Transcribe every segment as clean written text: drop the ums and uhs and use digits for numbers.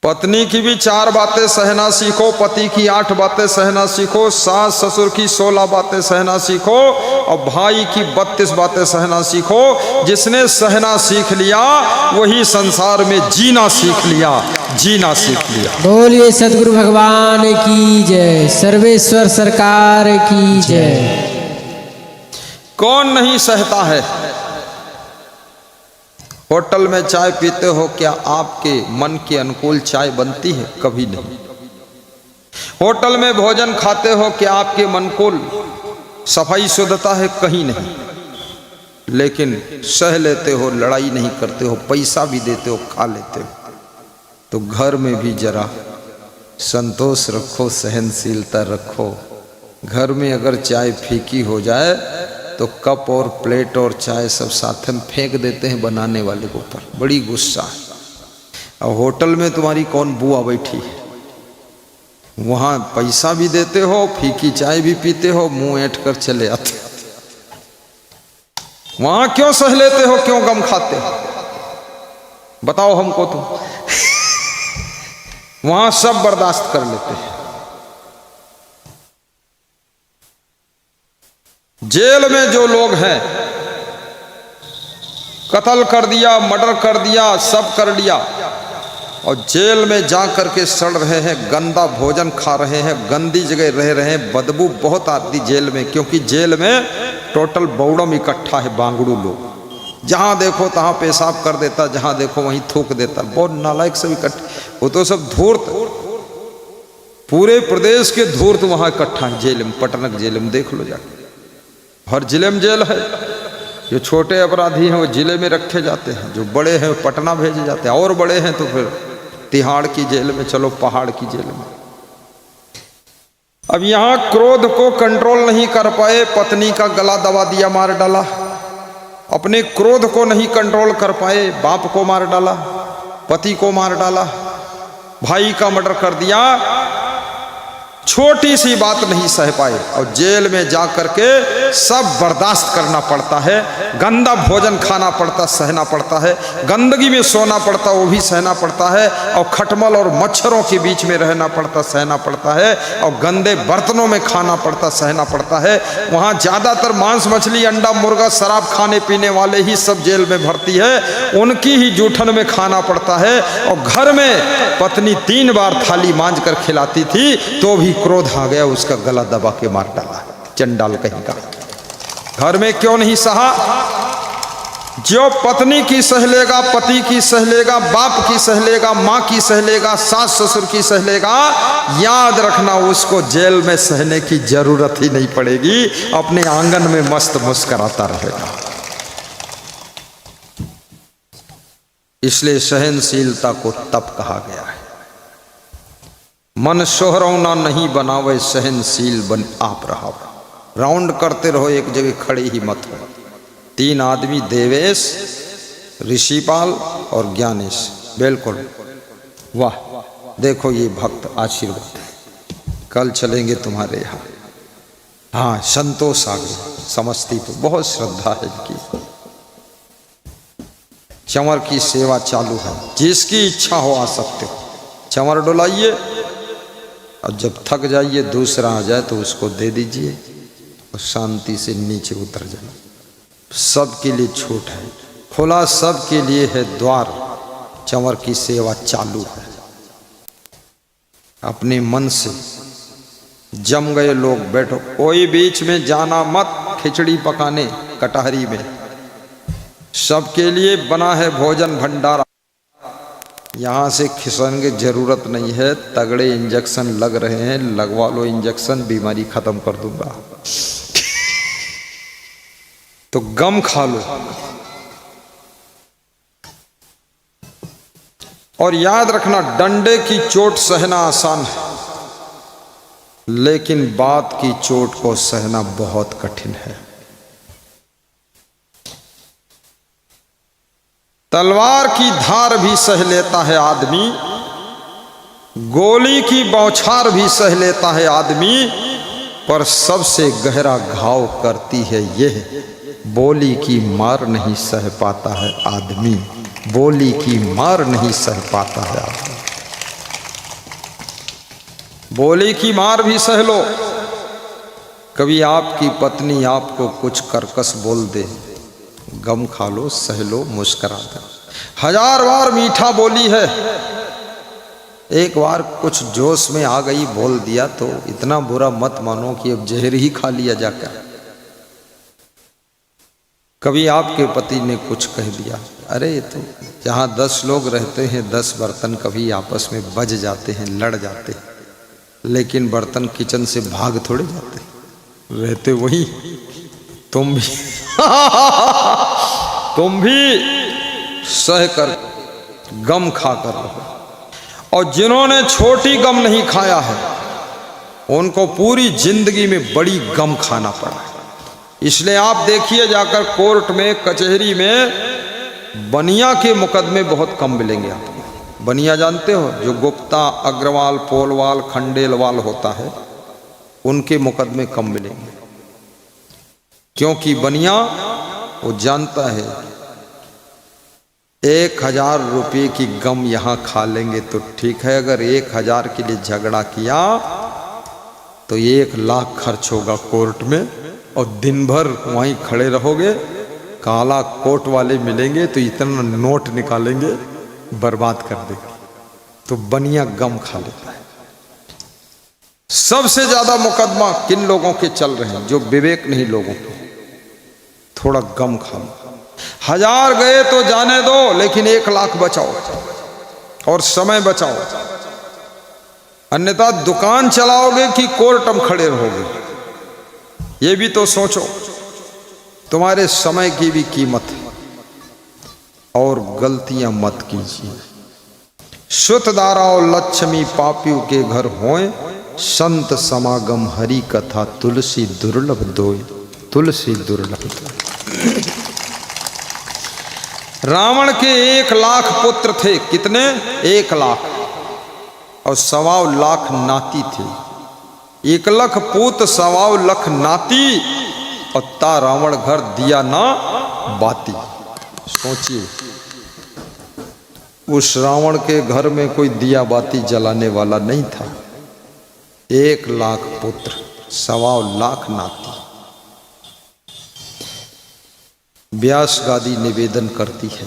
पत्नी की भी 4 बातें सहना सीखो, पति की 8 बातें सहना सीखो, सास ससुर की 16 बातें सहना सीखो और भाई की 32 बातें सहना सीखो। जिसने सहना सीख लिया वही संसार में जीना सीख लिया, जीना सीख लिया। बोलिए सद्गुरु भगवान की जय, सर्वेश्वर सरकार की जय। कौन नहीं सहता है? होटल में चाय पीते हो, क्या आपके मन के अनुकूल चाय बनती है? कभी नहीं। होटल में भोजन खाते हो, क्या आपके मन को सफाई शुद्धता है? कहीं नहीं। लेकिन सह लेते हो, लड़ाई नहीं करते हो, पैसा भी देते हो, खा लेते हो। तो घर में भी जरा संतोष रखो, सहनशीलता रखो। घर में अगर चाय फीकी हो जाए तो कप और प्लेट और चाय सब साथ में फेंक देते हैं बनाने वाले के ऊपर, बड़ी गुस्सा है। और होटल में तुम्हारी कौन बुआ बैठी है, वहां पैसा भी देते हो, फीकी चाय भी पीते हो, मुंह ऐंठ कर चले आते। वहां क्यों सह लेते हो, क्यों गम खाते हो? बताओ हमको तो। वहां सब बर्दाश्त कर लेते हैं। जेल में जो लोग हैं, कत्ल कर दिया, मर्डर कर दिया, सब कर लिया, और जेल में जा करके सड़ रहे हैं, गंदा भोजन खा रहे हैं, गंदी जगह रह रहे हैं, बदबू बहुत आती जेल में। क्योंकि जेल में टोटल बौड़म इकट्ठा है, बांगड़ू लोग। जहां देखो तहां पेशाब कर देता, जहां देखो वहीं थूक देता। बहुत नालायक सब इकट्ठे, वो तो सब धूर्त, पूरे प्रदेश के धूर्त वहां इकट्ठा है जेल में। पटना जेल में देख लो जाकर, हर जिले में जेल है। जो छोटे अपराधी हैं वो जिले में रखे जाते हैं, जो बड़े हैं वो पटना भेजे जाते हैं, और बड़े हैं तो फिर तिहाड़ की जेल में, चलो पहाड़ की जेल में। अब यहां क्रोध को कंट्रोल नहीं कर पाए, पत्नी का गला दबा दिया, मार डाला। अपने क्रोध को नहीं कंट्रोल कर पाए, बाप को मार डाला, पति को मार डाला, भाई का मर्डर कर दिया। छोटी सी बात नहीं सह पाए और जेल में जा करके सब बर्दाश्त करना पड़ता है। गंदा भोजन खाना पड़ता, सहना पड़ता है। गंदगी में सोना पड़ता, वो भी सहना पड़ता है। और खटमल और मच्छरों के बीच में रहना पड़ता, सहना पड़ता है। और गंदे बर्तनों में खाना पड़ता, सहना पड़ता है। वहाँ ज़्यादातर मांस मछली अंडा मुर्गा शराब खाने पीने वाले ही सब जेल में भर्ती है, उनकी ही जूठन में खाना पड़ता है। और घर में पत्नी 3 बार थाली मांज कर खिलाती थी तो भी क्रोध आ गया, उसका गला दबा के मार डाला। चंडाल कहीं का। घर में क्यों नहीं सहा? जो पत्नी की सह लेगा, पति की सह लेगा, बाप की सह लेगा, माँ की सह लेगा, सास ससुर की सह लेगा, याद रखना उसको जेल में सहने की जरूरत ही नहीं पड़ेगी। अपने आंगन में मस्त मुस्कुराता रहेगा। इसलिए सहनशीलता को तप कहा गया है। मन सोहरौना नहीं बनावे, सहनशील बन आप रहा। राउंड करते रहो, एक जगह खड़े ही मत हो। 3 आदमी, देवेश, ऋषिपाल और ज्ञानेश, बिल्कुल वाह। देखो ये भक्त आशीर्वाद, कल चलेंगे तुम्हारे यहाँ। हाँ, संतोष आ गया, समस्तीपुर, बहुत श्रद्धा है इनकी। चंवर की सेवा चालू है, जिसकी इच्छा हो आ सकते हो। चंवर डुलाइए और जब थक जाइए, दूसरा आ जाए तो उसको दे दीजिए और शांति से नीचे उतर जाइए। सबके लिए छूट है, खुला सबके लिए है द्वार। चंवर की सेवा चालू है। अपने मन से जम गए लोग बैठो, कोई बीच में जाना मत। खिचड़ी पकाने कटहरी में सबके लिए बना है भोजन भंडारा। यहाँ से खिसकने की जरूरत नहीं है। तगड़े इंजेक्शन लग रहे हैं, लगवा लो इंजेक्शन, बीमारी खत्म कर दूंगा। तो गम खा लो। और याद रखना, डंडे की चोट सहना आसान है, लेकिन बात की चोट को सहना बहुत कठिन है। तलवार की धार भी सह लेता है आदमी, गोली की बौछार भी सह लेता है आदमी, पर सबसे गहरा घाव करती है यह, बोली की मार नहीं सह पाता है आदमी। बोली की मार नहीं सह पाता है आदमी। बोली की मार भी सह लो, कभी आपकी पत्नी आपको कुछ कर्कश बोल दे, गम खा लो, सह लो, मुस्कुरा दो। 1000 बार मीठा बोली है, एक बार कुछ जोश में आ गई बोल दिया तो इतना बुरा मत मानो कि अब जहर ही खा लिया जाकर। कभी आपके पति ने कुछ कह दिया, अरे तो जहाँ 10 लोग रहते हैं 10 बर्तन कभी आपस में बज जाते हैं, लड़ जाते हैं, लेकिन बर्तन किचन से भाग थोड़े जाते, रहते वही। तुम भी तुम भी सह कर गम खा कर रहो। और जिन्होंने छोटी गम नहीं खाया है उनको पूरी जिंदगी में बड़ी गम खाना पड़ा है। इसलिए आप देखिए जाकर कोर्ट में, कचहरी में बनिया के मुकदमे बहुत कम मिलेंगे आपको। बनिया जानते हो, जो गुप्ता, अग्रवाल, पोलवाल, खंडेलवाल होता है, उनके मुकदमे कम मिलेंगे। क्योंकि बनिया वो जानता है 1000 रुपये की गम यहाँ खा लेंगे तो ठीक है, अगर 1000 के लिए झगड़ा किया तो 1 लाख खर्च होगा कोर्ट में, और दिन भर वहीं खड़े रहोगे, काला कोट वाले मिलेंगे तो इतना नोट निकालेंगे, बर्बाद कर देंगे। तो बनिया गम खा लेता है। सबसे ज्यादा मुकदमा किन लोगों के चल रहे हैं? जो विवेक नहीं लोगों के। थोड़ा गम खा लो, 1000 गए तो जाने दो, लेकिन 1 लाख बचाओ और समय बचाओ। अन्यथा दुकान चलाओगे कि कोर्ट में खड़े रहोगे, ये भी तो सोचो। तुम्हारे समय की भी कीमत है। और गलतियां मत कीजिए। शुत दाराओ लक्ष्मी पापियों के घर होए, संत समागम हरि कथा तुलसी दुर्लभ दोय। तुलसी दुर्लभ दोय। रावण के 1 लाख पुत्र थे। कितने? 1 लाख। और 1.25 लाख नाती थे। 1 लाख पूत 1.25 लाख नाती, और ता रावण घर दिया ना बाती। सोचिए, उस रावण के घर में कोई दिया बाती जलाने वाला नहीं था। 1 लाख पुत्र 1.25 लाख नाती। व्यास गादी निवेदन करती है,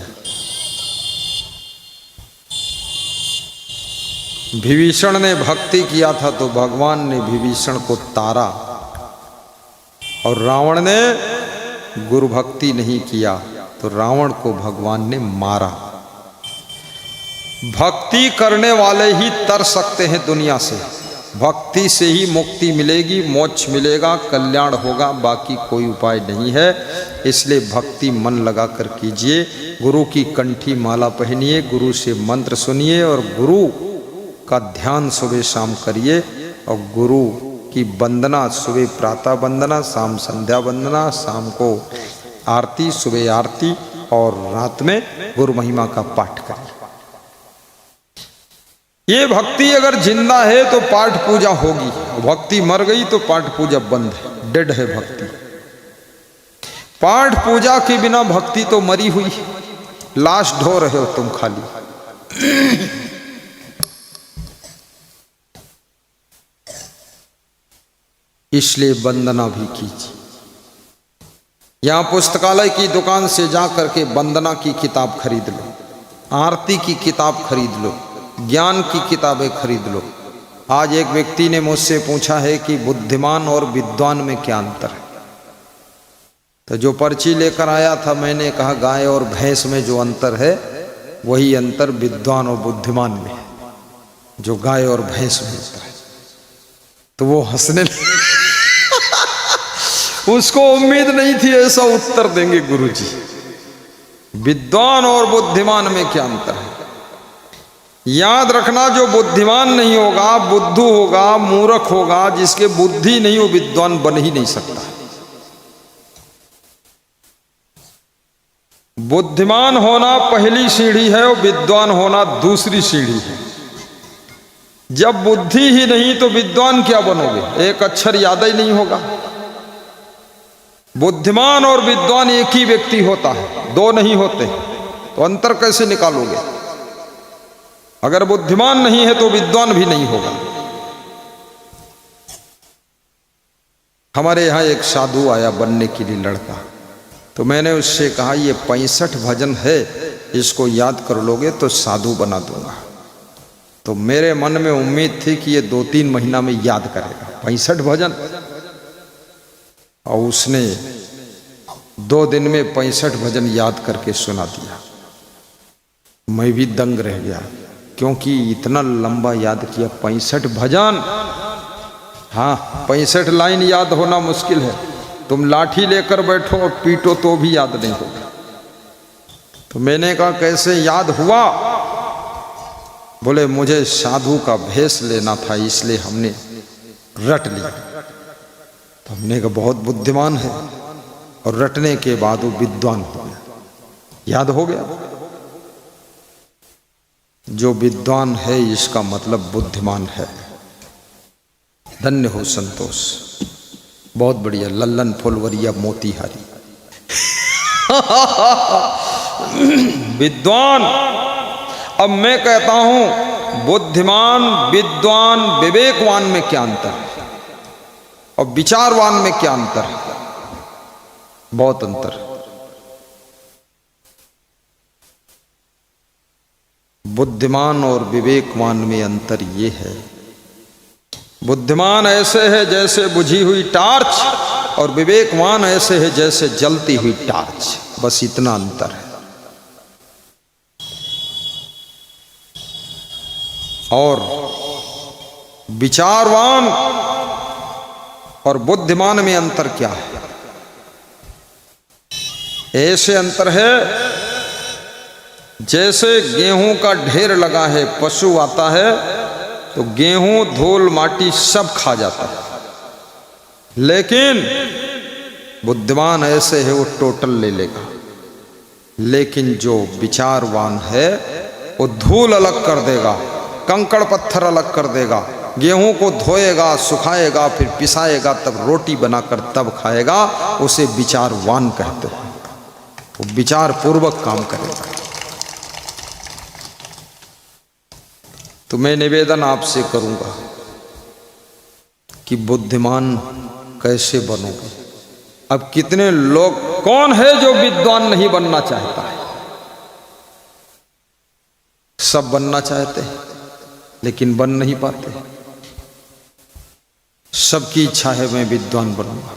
विभीषण ने भक्ति किया था तो भगवान ने विभीषण को तारा, और रावण ने गुरु भक्ति नहीं किया तो रावण को भगवान ने मारा। भक्ति करने वाले ही तर सकते हैं दुनिया से। भक्ति से ही मुक्ति मिलेगी, मोक्ष मिलेगा, कल्याण होगा, बाकी कोई उपाय नहीं है। इसलिए भक्ति मन लगा कर कीजिए। गुरु की कंठी माला पहनिए, गुरु से मंत्र सुनिए, और गुरु का ध्यान सुबह शाम करिए। और गुरु की वंदना, सुबह प्रातः वंदना, शाम संध्या वंदना, शाम को आरती, सुबह आरती, और रात में गुरु महिमा का पाठ करिए। ये भक्ति अगर जिंदा है तो पाठ पूजा होगी, भक्ति मर गई तो पाठ पूजा बंद है, डेड है भक्ति। पाठ पूजा के बिना भक्ति तो मरी हुई, लाश ढो रहे हो तुम खाली। इसलिए वंदना भी कीजिए। यहां पुस्तकालय की दुकान से जा करके वंदना की किताब खरीद लो, आरती की किताब खरीद लो, ज्ञान की किताबें खरीद लो। आज एक व्यक्ति ने मुझसे पूछा है कि बुद्धिमान और विद्वान में क्या अंतर है। तो जो पर्ची लेकर आया था, मैंने कहा गाय और भैंस में जो अंतर है वही अंतर विद्वान और बुद्धिमान में है, जो गाय और भैंस में होता है। तो वो हंसने उसको उम्मीद नहीं थी ऐसा उत्तर देंगे गुरुजी। विद्वान और बुद्धिमान में क्या अंतर है? याद रखना, जो बुद्धिमान नहीं होगा, बुद्धू होगा, मूर्ख होगा, जिसके बुद्धि नहीं, वो विद्वान बन ही नहीं सकता। बुद्धिमान होना पहली सीढ़ी है और विद्वान होना दूसरी सीढ़ी है। जब बुद्धि ही नहीं तो विद्वान क्या बनोगे? एक अक्षर याद ही नहीं होगा। बुद्धिमान और विद्वान एक ही व्यक्ति होता है, दो नहीं होते, तो अंतर कैसे निकालोगे? अगर बुद्धिमान नहीं है तो विद्वान भी नहीं होगा। हमारे यहाँ एक साधु आया बनने के लिए लड़का, तो मैंने उससे कहा ये 65 भजन है, इसको याद कर लोगे तो साधु बना दूंगा। तो मेरे मन में उम्मीद थी कि ये 2-3 महीना में याद करेगा 65 भजन, और उसने 2 दिन में 65 भजन याद करके सुना दिया। मैं भी दंग रह गया, क्योंकि इतना लंबा याद किया 65 भजन। हाँ, 65 लाइन याद होना मुश्किल है, तुम लाठी लेकर बैठो और पीटो तो भी याद नहीं होगा। तो मैंने कहा कैसे याद हुआ? बोले मुझे साधु का भेष लेना था, इसलिए हमने रट लिया। तो हमने कहा बहुत बुद्धिमान है, और रटने के बाद वो विद्वान हो गया, याद हो गया। जो विद्वान है इसका मतलब बुद्धिमान है। धन्य हो संतोष, बहुत बढ़िया। लल्लन फुलवरिया मोतीहारी विद्वान। अब मैं कहता हूं बुद्धिमान, विद्वान, विवेकवान में क्या अंतर है और विचारवान में क्या अंतर है? बहुत अंतर है। बुद्धिमान और विवेकवान में अंतर ये है, बुद्धिमान ऐसे है जैसे बुझी हुई टार्च, और विवेकवान ऐसे है जैसे जलती हुई टार्च, बस इतना अंतर है। और विचारवान और बुद्धिमान में अंतर क्या है? ऐसे अंतर है जैसे गेहूं का ढेर लगा है, पशु आता है तो गेहूं, धूल, माटी सब खा जाता है, लेकिन बुद्धिमान ऐसे है वो टोटल ले लेगा। लेकिन जो विचारवान है वो धूल अलग कर देगा, कंकड़ पत्थर अलग कर देगा, गेहूं को धोएगा, सुखाएगा, फिर पिसाएगा, तब रोटी बनाकर तब खाएगा। उसे विचारवान कहते हैं, वो विचार पूर्वक काम करेगा। तो मैं निवेदन आपसे करूंगा कि बुद्धिमान कैसे बनोगे? अब कितने लोग, कौन है जो विद्वान नहीं बनना चाहता है? सब बनना चाहते हैं लेकिन बन नहीं पाते। सबकी इच्छा है मैं विद्वान बनूंगा।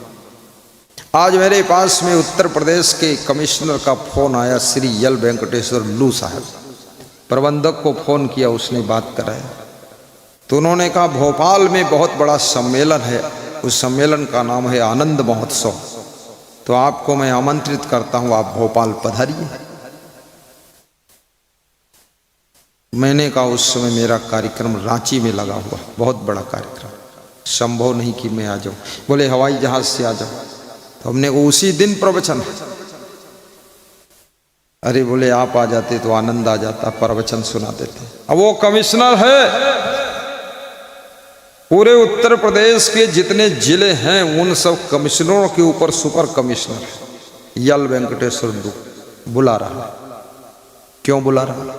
आज मेरे पास में उत्तर प्रदेश के कमिश्नर का फोन आया, श्री यल वेंकटेश्वर लू साहब। प्रबंधक को फोन किया, उसने बात कराया, तो उन्होंने कहा भोपाल में बहुत बड़ा सम्मेलन है, उस सम्मेलन का नाम है आनंद महोत्सव, तो आपको मैं आमंत्रित करता हूं, आप भोपाल पधारिए। मैंने कहा उस समय मेरा कार्यक्रम रांची में लगा हुआ, बहुत बड़ा कार्यक्रम, संभव नहीं कि मैं आ जाऊं। बोले हवाई जहाज से आ जाओ। तो हमने उसी दिन प्रवचन है। अरे बोले आप आ जाते तो आनंद आ जाता, प्रवचन सुना देते। अब वो कमिश्नर है, पूरे उत्तर प्रदेश के जितने जिले हैं उन सब कमिश्नरों के ऊपर सुपर कमिश्नर है यल वेंकटेश्वर लू बुला रहा। क्यों बुला रहा?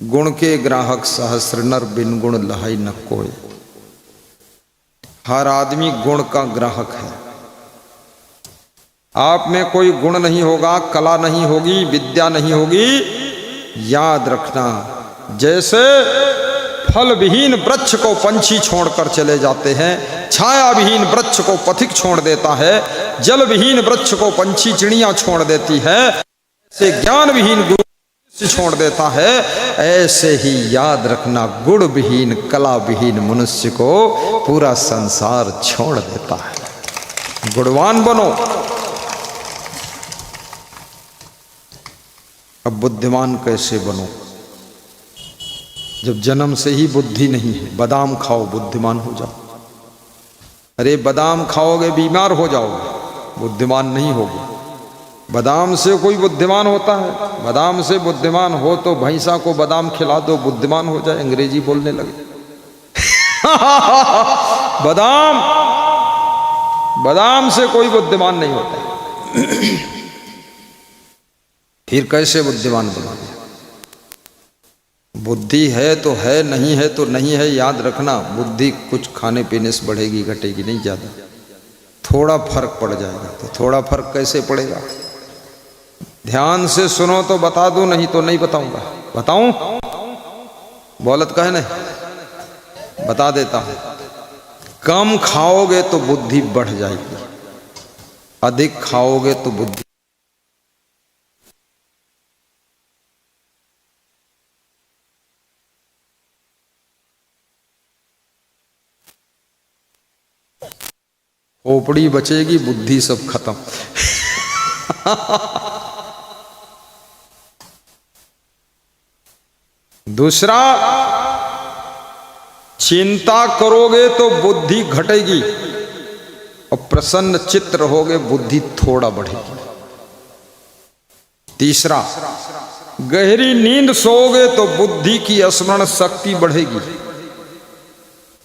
गुण के ग्राहक सहस्र नर, बिन गुण लहाई न कोई। हर आदमी गुण का ग्राहक है। आप में कोई गुण नहीं होगा, कला नहीं होगी, विद्या नहीं होगी, याद रखना, जैसे फल विहीन वृक्ष को पंछी छोड़कर चले जाते हैं, छाया विहीन वृक्ष को पथिक छोड़ देता है, जल विहीन वृक्ष को पंछी चिड़ियां छोड़ देती है, ऐसे ज्ञान विहीन गुरु छोड़ देता है, ऐसे ही याद रखना गुण विहीन, कला विहीन मनुष्य को पूरा संसार छोड़ देता है। गुणवान बनो। अब बुद्धिमान कैसे बनो? जब जन्म से ही बुद्धि नहीं है। बादाम खाओ बुद्धिमान हो जाओ। अरे बादाम खाओगे बीमार हो जाओगे, बुद्धिमान नहीं होगे। बादाम से कोई बुद्धिमान होता है? बादाम से बुद्धिमान हो तो भैंसा को बादाम खिला दो, बुद्धिमान हो जाए। अंग्रेजी बोलने लगे बादाम से कोई बुद्धिमान नहीं होता। फिर कैसे बुद्धिमान बनोगे? बुद्धि है तो है, नहीं है तो नहीं है। याद रखना, बुद्धि कुछ खाने पीने से बढ़ेगी, घटेगी नहीं, ज्यादा। थोड़ा फर्क पड़ जाएगा। तो थोड़ा फर्क कैसे पड़ेगा? ध्यान से सुनो तो बता दूं, नहीं तो नहीं बताऊंगा। बताऊं? बोलत कहे नहीं, बता देता हूं। कम खाओगे तो बुद्धि बढ़ जाएगी, अधिक खाओगे तो बुद्धि खोपड़ी बचेगी, बुद्धि सब खत्म। दूसरा, चिंता करोगे तो बुद्धि घटेगी और प्रसन्न चित्त रहोगे, बुद्धि थोड़ा बढ़ेगी। तीसरा, गहरी नींद सोओगे तो बुद्धि की स्मरण शक्ति बढ़ेगी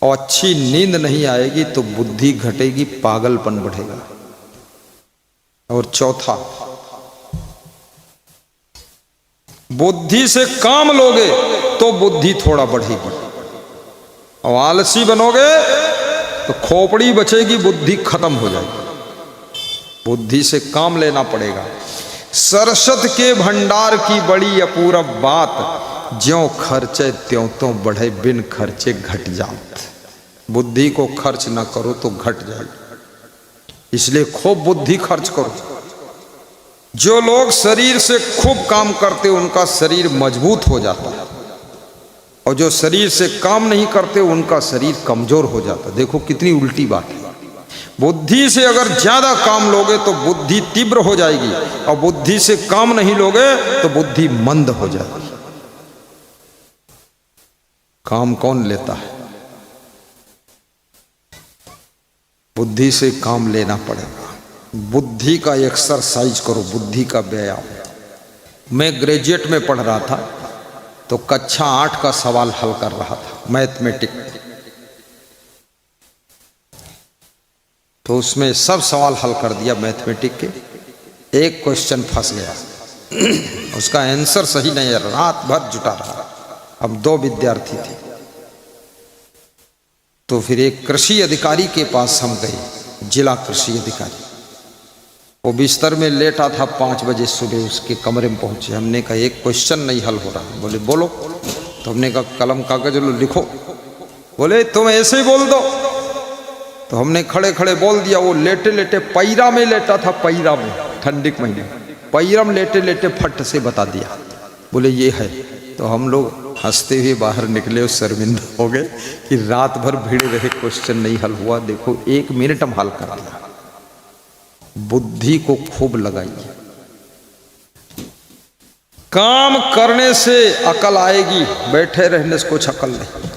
और अच्छी नींद नहीं आएगी तो बुद्धि घटेगी, पागलपन बढ़ेगा। और चौथा, बुद्धि से काम लोगे तो बुद्धि थोड़ा बढ़ेगी और आलसी बनोगे तो खोपड़ी बचेगी, बुद्धि खत्म हो जाएगी। बुद्धि से काम लेना पड़ेगा। सरसत के भंडार की बड़ी अपूरब बात, ज्यों खर्चे त्यों तो बढ़े, बिन खर्चे घट जात। बुद्धि को खर्च ना करो तो घट जाएगी, इसलिए खूब बुद्धि खर्च करो। जो लोग शरीर से खूब काम करते उनका शरीर मजबूत हो जाता है और जो शरीर से काम नहीं करते उनका शरीर कमजोर हो जाता है। देखो कितनी उल्टी बात है। बुद्धि से अगर ज्यादा काम लोगे तो बुद्धि तीव्र हो जाएगी और बुद्धि से काम नहीं लोगे तो बुद्धि मंद हो जाएगी। काम कौन लेता है? बुद्धि से काम लेना पड़ेगा। बुद्धि का एक्सरसाइज करो, बुद्धि का व्यायाम। मैं ग्रेजुएट में पढ़ रहा था तो कक्षा 8 का सवाल हल कर रहा था, मैथमेटिक। तो उसमें सब सवाल हल कर दिया मैथमेटिक के, एक क्वेश्चन फंस गया, उसका आंसर सही नहीं है। रात भर जुटा रहा। अब 2 विद्यार्थी थे तो फिर एक कृषि अधिकारी के पास हम गए, जिला कृषि अधिकारी। वो बिस्तर में लेटा था, 5 बजे सुबह उसके कमरे में पहुंचे। हमने कहा एक क्वेश्चन नहीं हल हो रहा। बोले बोलो। तो हमने कहा कलम कागज लो, लिखो। बोले तुम ऐसे ही बोल दो। तो हमने खड़े खड़े बोल दिया। वो लेटे लेटे पैरा में लेटा था, पैरा में, ठंडी के महीने पैरा में लेटे लेटे फट से बता दिया। बोले ये है। तो हम लोग हंसते हुए बाहर निकले और शर्मिंदा हो गए कि रात भर भिड़े रहे, क्वेश्चन नहीं हल हुआ। देखो 1 मिनट हम हल कर दिया। बुद्धि को खूब लगाइए। काम करने से अकल आएगी, बैठे रहने से कुछ अकल नहीं।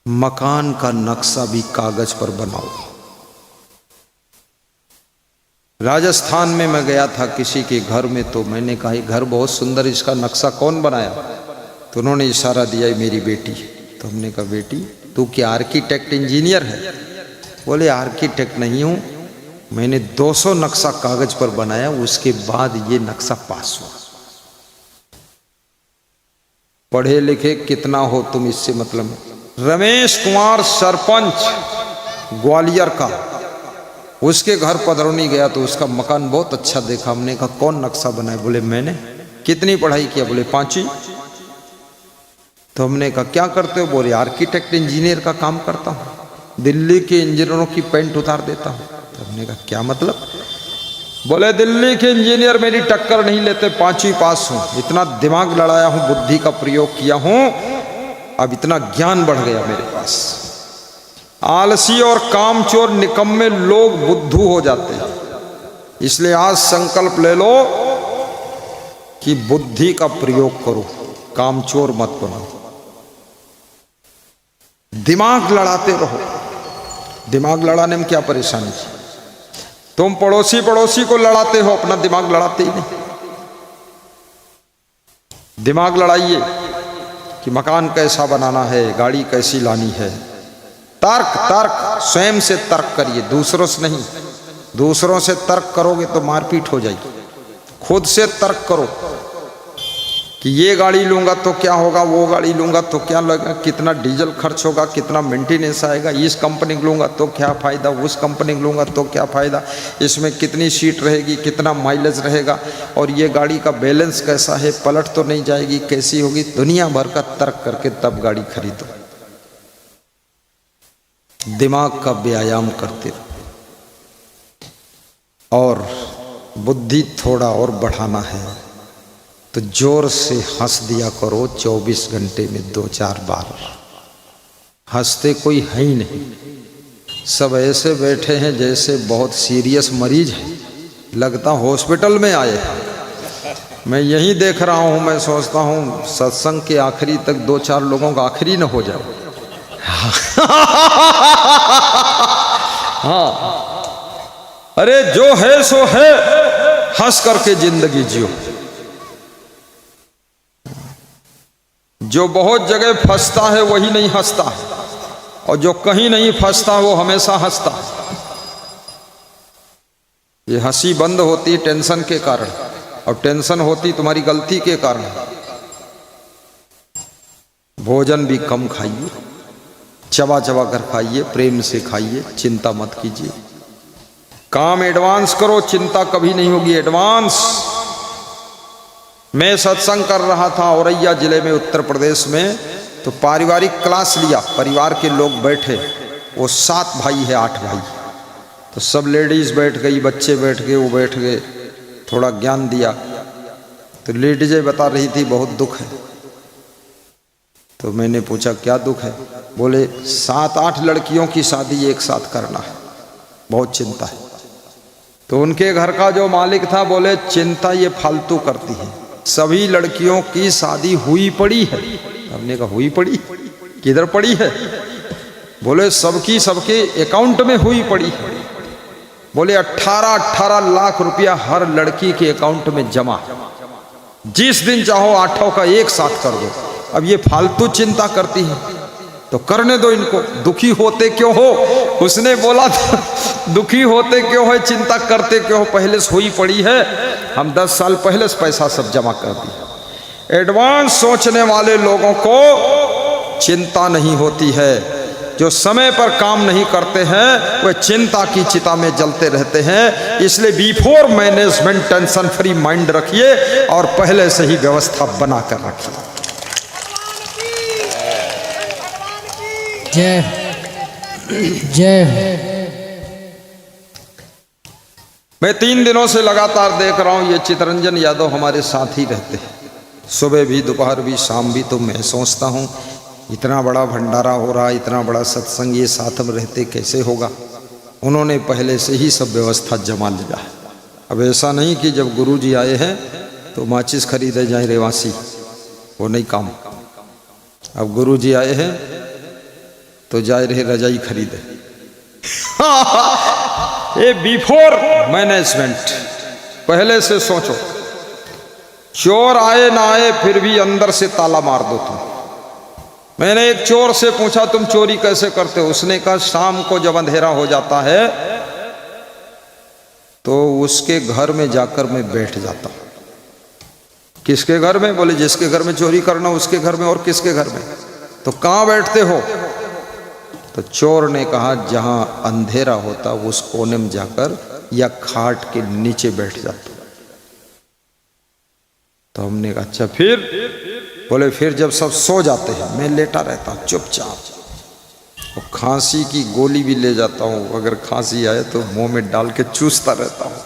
मकान का नक्शा भी कागज पर बनाओ। राजस्थान में मैं गया था किसी के घर में, तो मैंने कहा ये घर बहुत सुंदर, इसका नक्शा कौन बनाया? तो उन्होंने इशारा दिया मेरी बेटी। तो हमने कहा बेटी तू क्या आर्किटेक्ट इंजीनियर है? बोले आर्किटेक्ट नहीं हूं, मैंने 200 नक्शा कागज पर बनाया, उसके बाद ये नक्शा पास हुआ। पढ़े लिखे कितना हो तुम, इससे मतलब। रमेश कुमार सरपंच ग्वालियर का, उसके घर पधरौनी गया तो उसका मकान बहुत अच्छा देखा। हमने कहा कौन नक्शा बनाया? बोले मैंने। कितनी पढ़ाई किया? बोले 5वीं। तो हमने कहा क्या करते हो? बोले आर्किटेक्ट इंजीनियर का काम करता हूँ, दिल्ली के इंजीनियरों की पेंट उतार देता हूँ। तो हमने कहा क्या मतलब? बोले दिल्ली के इंजीनियर मेरी टक्कर नहीं लेते, 5वीं पास हूँ, इतना दिमाग लड़ाया हूँ, बुद्धि का प्रयोग किया हूँ, अब इतना ज्ञान बढ़ गया मेरे पास। आलसी और कामचोर निकम्मे लोग बुद्धू हो जाते हैं। इसलिए आज संकल्प ले लो कि बुद्धि का प्रयोग करो, कामचोर मत बनो। दिमाग लड़ाते रहो। दिमाग लड़ाने में क्या परेशानी? तुम पड़ोसी को लड़ाते हो, अपना दिमाग लड़ाते ही नहीं। दिमाग लड़ाइए कि मकान कैसा बनाना है, गाड़ी कैसी लानी है। तर्क स्वयं से तर्क करिए, दूसरों से नहीं। दूसरों से तर्क करोगे तो मारपीट हो जाएगी। खुद से तर्क करो। कि ये गाड़ी लूँगा तो क्या होगा, वो गाड़ी लूँगा तो क्या लगेगा, कितना डीजल खर्च होगा, कितना मेंटेनेंस आएगा, इस कंपनी को लूँगा तो क्या फ़ायदा, उस कंपनी को लूँगा तो क्या फ़ायदा, इसमें कितनी सीट रहेगी, कितना माइलेज रहेगा, और ये गाड़ी का बैलेंस कैसा है, पलट तो नहीं जाएगी, कैसी होगी। दुनिया भर का तर्क करके तब गाड़ी खरीदो। दिमाग का व्यायाम करते रहो और बुद्धि थोड़ा और बढ़ाना है तो जोर से हंस दिया करो 24 घंटे में 2-4 बार। हंसते कोई है ही नहीं, सब ऐसे बैठे हैं जैसे बहुत सीरियस मरीज है, लगता हॉस्पिटल में आए। मैं यही देख रहा हूँ, मैं सोचता हूँ सत्संग के आखिरी तक 2-4 लोगों का आखिरी न हो जाए। हाँ, अरे जो है सो है, हंस करके जिंदगी जियो। जो बहुत जगह फंसता है वही नहीं हंसता है, और जो कहीं नहीं फंसता वो हमेशा हंसता है। ये हंसी बंद होती टेंशन के कारण, और टेंशन होती तुम्हारी गलती के कारण। भोजन भी कम खाइए, चबा चबा कर खाइए, प्रेम से खाइए, चिंता मत कीजिए। काम एडवांस करो, चिंता कभी नहीं होगी एडवांस। मैं सत्संग कर रहा था औरैया जिले में उत्तर प्रदेश में, तो पारिवारिक क्लास लिया, परिवार के लोग बैठे, वो 7 भाई है 8 भाई, तो सब लेडीज़ बैठ गई, बच्चे बैठ गए, वो बैठ गए, थोड़ा ज्ञान दिया। तो लेडीजें बता रही थी बहुत दुख है। तो मैंने पूछा क्या दुख है? बोले 7-8 लड़कियों की शादी एक साथ करना है, बहुत चिंता है। तो उनके घर का जो मालिक था बोले चिंता ये फालतू करती है, सभी लड़कियों की शादी हुई पड़ी है। हमने कहा हुई पड़ी, किधर पड़ी है? बोले सबकी सबके अकाउंट में हुई पड़ी है। बोले 18 लाख रुपया हर लड़की के अकाउंट में जमा, जिस दिन चाहो 8 का एक साथ कर दो। अब ये फालतू चिंता करती है तो करने दो इनको, दुखी होते क्यों हो? उसने बोला था दुखी होते क्यों हो, चिंता करते क्यों हो, पहले से हुई पड़ी है, हम 10 साल पहले से पैसा सब जमा कर दिया। एडवांस सोचने वाले लोगों को चिंता नहीं होती है, जो समय पर काम नहीं करते हैं वे चिंता की चिता में जलते रहते हैं। इसलिए before management tension free mind रखिए और पहले से ही व्यवस्था बना कर रखिए। जय जय। मैं 3 दिनों से लगातार देख रहा हूं ये चितरंजन यादव हमारे साथ ही रहते हैं, सुबह भी, दोपहर भी, शाम भी। तो मैं सोचता हूं इतना बड़ा भंडारा हो रहा, इतना बड़ा सत्संग, ये साथ में रहते कैसे होगा? उन्होंने पहले से ही सब व्यवस्था जमा लिया है। अब ऐसा नहीं कि जब गुरुजी आए हैं तो माचिस खरीदे जाए रेवासी, वो नहीं काम। अब गुरुजी आए हैं तो जाए रहे रजाई खरीदे। ये बिफोर मैनेजमेंट, पहले से सोचो। चोर आए ना आए फिर भी अंदर से ताला मार दो तुम। मैंने एक चोर से पूछा तुम चोरी कैसे करते हो? उसने कहा शाम को जब अंधेरा हो जाता है तो उसके घर में जाकर मैं बैठ जाता हूं। किसके घर में? बोले जिसके घर में चोरी करना उसके घर में। और किसके घर में? तो कहां बैठते हो? तो चोर ने कहा जहां अंधेरा होता उस कोने में जाकर या खाट के नीचे बैठ जाता। तो हमने कहा अच्छा फिर? बोले फिर जब सब सो जाते हैं मैं लेटा रहता हूं चुपचाप, और खांसी की गोली भी ले जाता हूं, अगर खांसी आए तो मुंह में डाल के चूसता रहता हूं।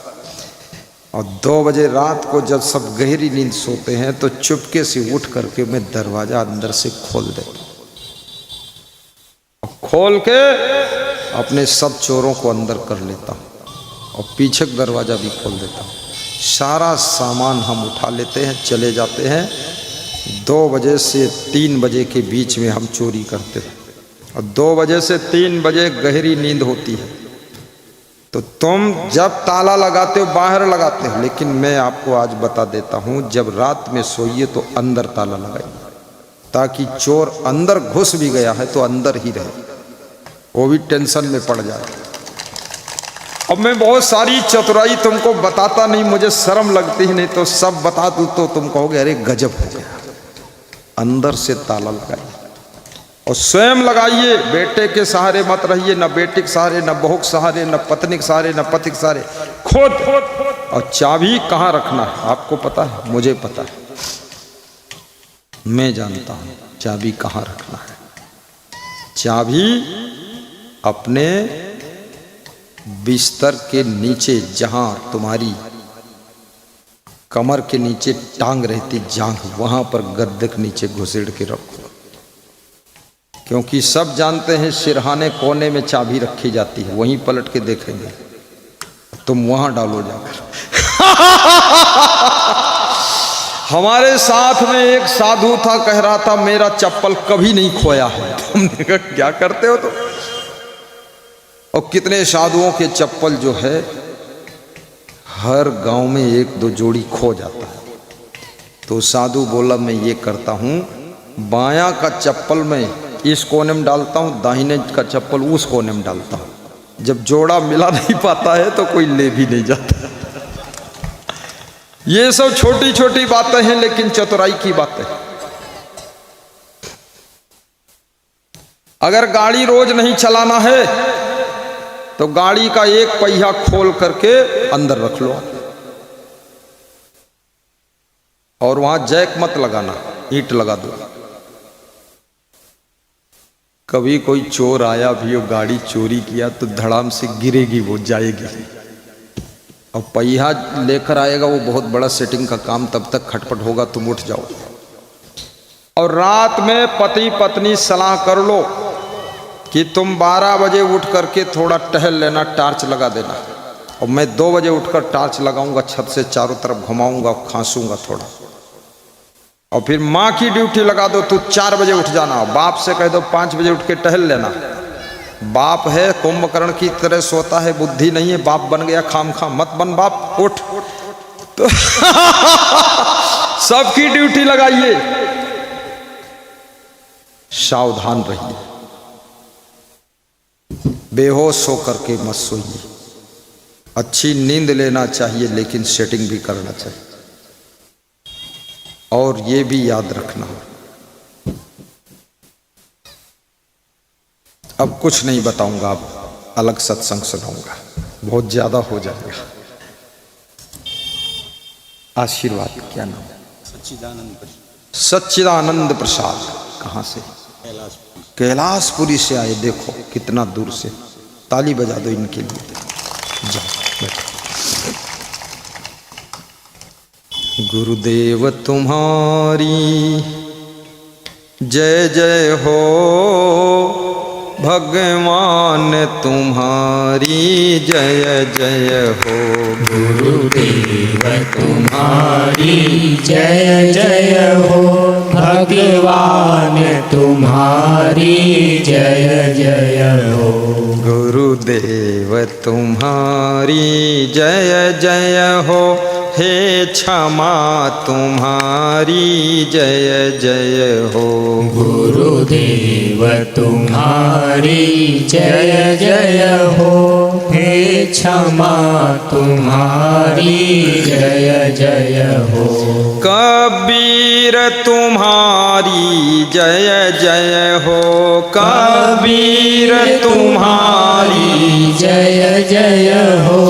और 2 बजे रात को जब सब गहरी नींद सोते हैं तो चुपके से उठ करके मैं दरवाजा अंदर से खोल देता हूं, खोल के अपने सब चोरों को अंदर कर लेता हूँ और पीछे दरवाज़ा भी खोल देता हूँ। सारा सामान हम उठा लेते हैं, चले जाते हैं। 2 बजे से 3 बजे के बीच में हम चोरी करते हैं, और 2 बजे से 3 बजे गहरी नींद होती है। तो तुम जब ताला लगाते हो बाहर लगाते हो, लेकिन मैं आपको आज बता देता हूँ जब रात में सोइए तो अंदर ताला लगाइए, ताकि चोर अंदर घुस भी गया है तो अंदर ही रहे, वो भी टेंशन में पड़ जाए। अब मैं बहुत सारी चतुराई तुमको बताता नहीं, मुझे शर्म लगती ही नहीं, तो सब बता दूं तो तुम कहोगे अरे गजब हो गया। अंदर से ताला लगाइए और स्वयं लगाइए। बेटे के सहारे मत रहिए, न बेटे के सहारे, न बहू के सहारे, न पत्नी के सहारे, न पति के सहारे, खुद। और चाबी कहाँ रखना है आपको पता है, मुझे पता है, मैं जानता हूं चाबी कहाँ रखना है। चाबी अपने बिस्तर के नीचे, जहां तुम्हारी कमर के नीचे टांग रहती जांघ, वहां पर गद्दे के नीचे घुसेड़ के रखो। क्योंकि सब जानते हैं सिरहाने कोने में चाबी रखी जाती है, वहीं पलट के देखेंगे, तुम वहां डालो जाकर। हमारे साथ में एक साधु था, कह रहा था मेरा चप्पल कभी नहीं खोया है। तुमने कहा क्या करते हो तुम? और कितने साधुओं के चप्पल जो है हर गांव में एक दो जोड़ी खो जाता है। तो साधु बोला मैं ये करता हूँ, बायां का चप्पल मैं इस कोने में डालता हूँ, दाहिने का चप्पल उस कोने में डालता हूँ। जब जोड़ा मिला नहीं पाता है तो कोई ले भी नहीं जाता। ये सब छोटी छोटी बातें हैं, लेकिन चतुराई की बातें। अगर गाड़ी रोज नहीं चलाना है तो गाड़ी का एक पहिया खोल करके अंदर रख लो और वहां जैक मत लगाना, ईंट लगा दो। कभी कोई चोर आया भी हो, गाड़ी चोरी किया तो धड़ाम से गिरेगी, वो जाएगी। और पहिया लेकर आएगा वो बहुत बड़ा सेटिंग का काम, तब तक खटपट होगा, तुम उठ जाओ। और रात में पति पत्नी सलाह कर लो कि तुम 12 बजे उठ करके थोड़ा टहल लेना, टार्च लगा देना, और मैं 2 बजे उठकर टार्च लगाऊंगा, छत से चारों तरफ घुमाऊंगा, खांसूंगा थोड़ा। और फिर माँ की ड्यूटी लगा दो, तू 4 बजे उठ जाना। बाप से कह दो 5 बजे उठ के टहल लेना। बाप है कुंभकर्ण की तरह सोता है, बुद्धि नहीं है, बाप बन गया खाम खाम, मत बन बाप, उठ। तो सबकी ड्यूटी लगाइए, सावधान रहिए, बेहोश होकर के मत सोइए। अच्छी नींद लेना चाहिए, लेकिन सेटिंग भी करना चाहिए। और ये भी याद रखना, अब कुछ नहीं बताऊंगा, अब अलग सत्संग सुनाऊंगा, बहुत ज्यादा हो जाएगा। आशीर्वाद क्या नाम? सच्चिदानंद प्रसाद। कहाँ से? कैलाशपुरी से आए। देखो कितना दूर से, ताली बजा दो इनके लिए। जाओ बैठो। गुरुदेव तुम्हारी जय जय हो, भगवान तुम्हारी जय जय हो। गुरुदेव तुम्हारी जय जय हो, भगवान तुम्हारी जय जय हो। गुरुदेव तुम्हारी जय जय हो, हे क्षमा तुम्हारी जय जय हो। गुरुदेव तुम्हारी जय जय हो, हे क्षमा तुम्हारी जय जय हो। कबीर तुम्हारी जय जय हो, कबीर तुम्हारी जय जय हो।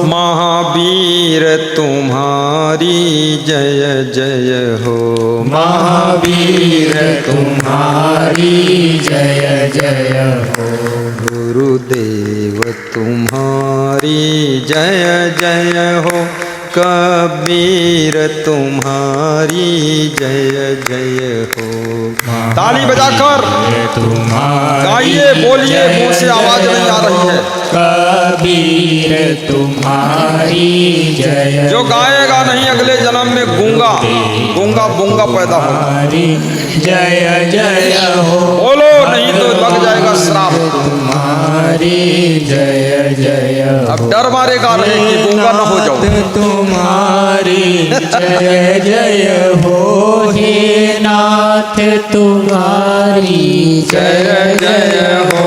महावीर तुम्हारी जय जय हो, महावीर तुम्हारी जय जय हो। गुरुदेव तुम्हारी जय जय हो, कबीर तुम्हारी जय जय हो। ताली बजाकर गाइए, बोलिए, मुंह से आवाज नहीं आ रही है। कबीर तुम्हारी जय। जो गाएगा नहीं अगले जन्म में गूंगा गूंगा बूंगा पैदा होगा। जय जय हो, बोलो नहीं तो लग जाएगा श्राप। तुम्हारी जय जय। अब डर मारेगा नहीं कि गूंगा न हो जाओ। तुम्हारी जय जय हो, हे नाथ तुम्हारी जय जय हो।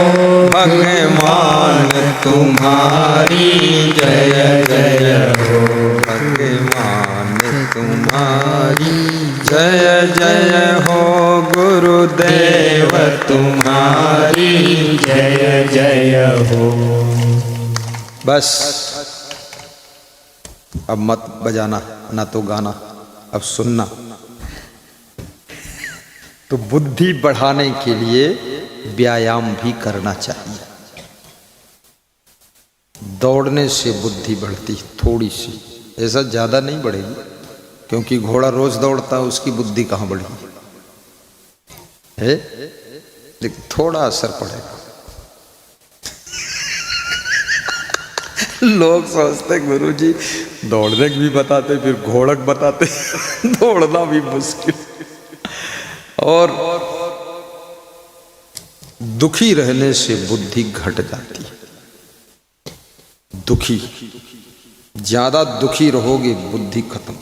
भगवान तुम्हारी जय जय हो भगवान तुम्हारी जय जय हो गुरुदेव देव तुम्हारी जय जय हो। बस अब मत बजाना ना तो गाना, अब सुनना। तो बुद्धि बढ़ाने के लिए व्यायाम भी करना चाहिए। दौड़ने से बुद्धि बढ़ती थोड़ी सी, ऐसा ज्यादा नहीं बढ़ेगी, क्योंकि घोड़ा रोज दौड़ता है, उसकी बुद्धि कहाँ बढ़ेगी है, लेकिन थोड़ा असर पड़ेगा। लोग सोचते गुरुजी दौड़ने की भी बताते, फिर घोड़क बताते, दौड़ना भी मुश्किल। और दुखी रहने से बुद्धि घट जाती है। दुखी, ज्यादा दुखी रहोगे बुद्धि खत्म।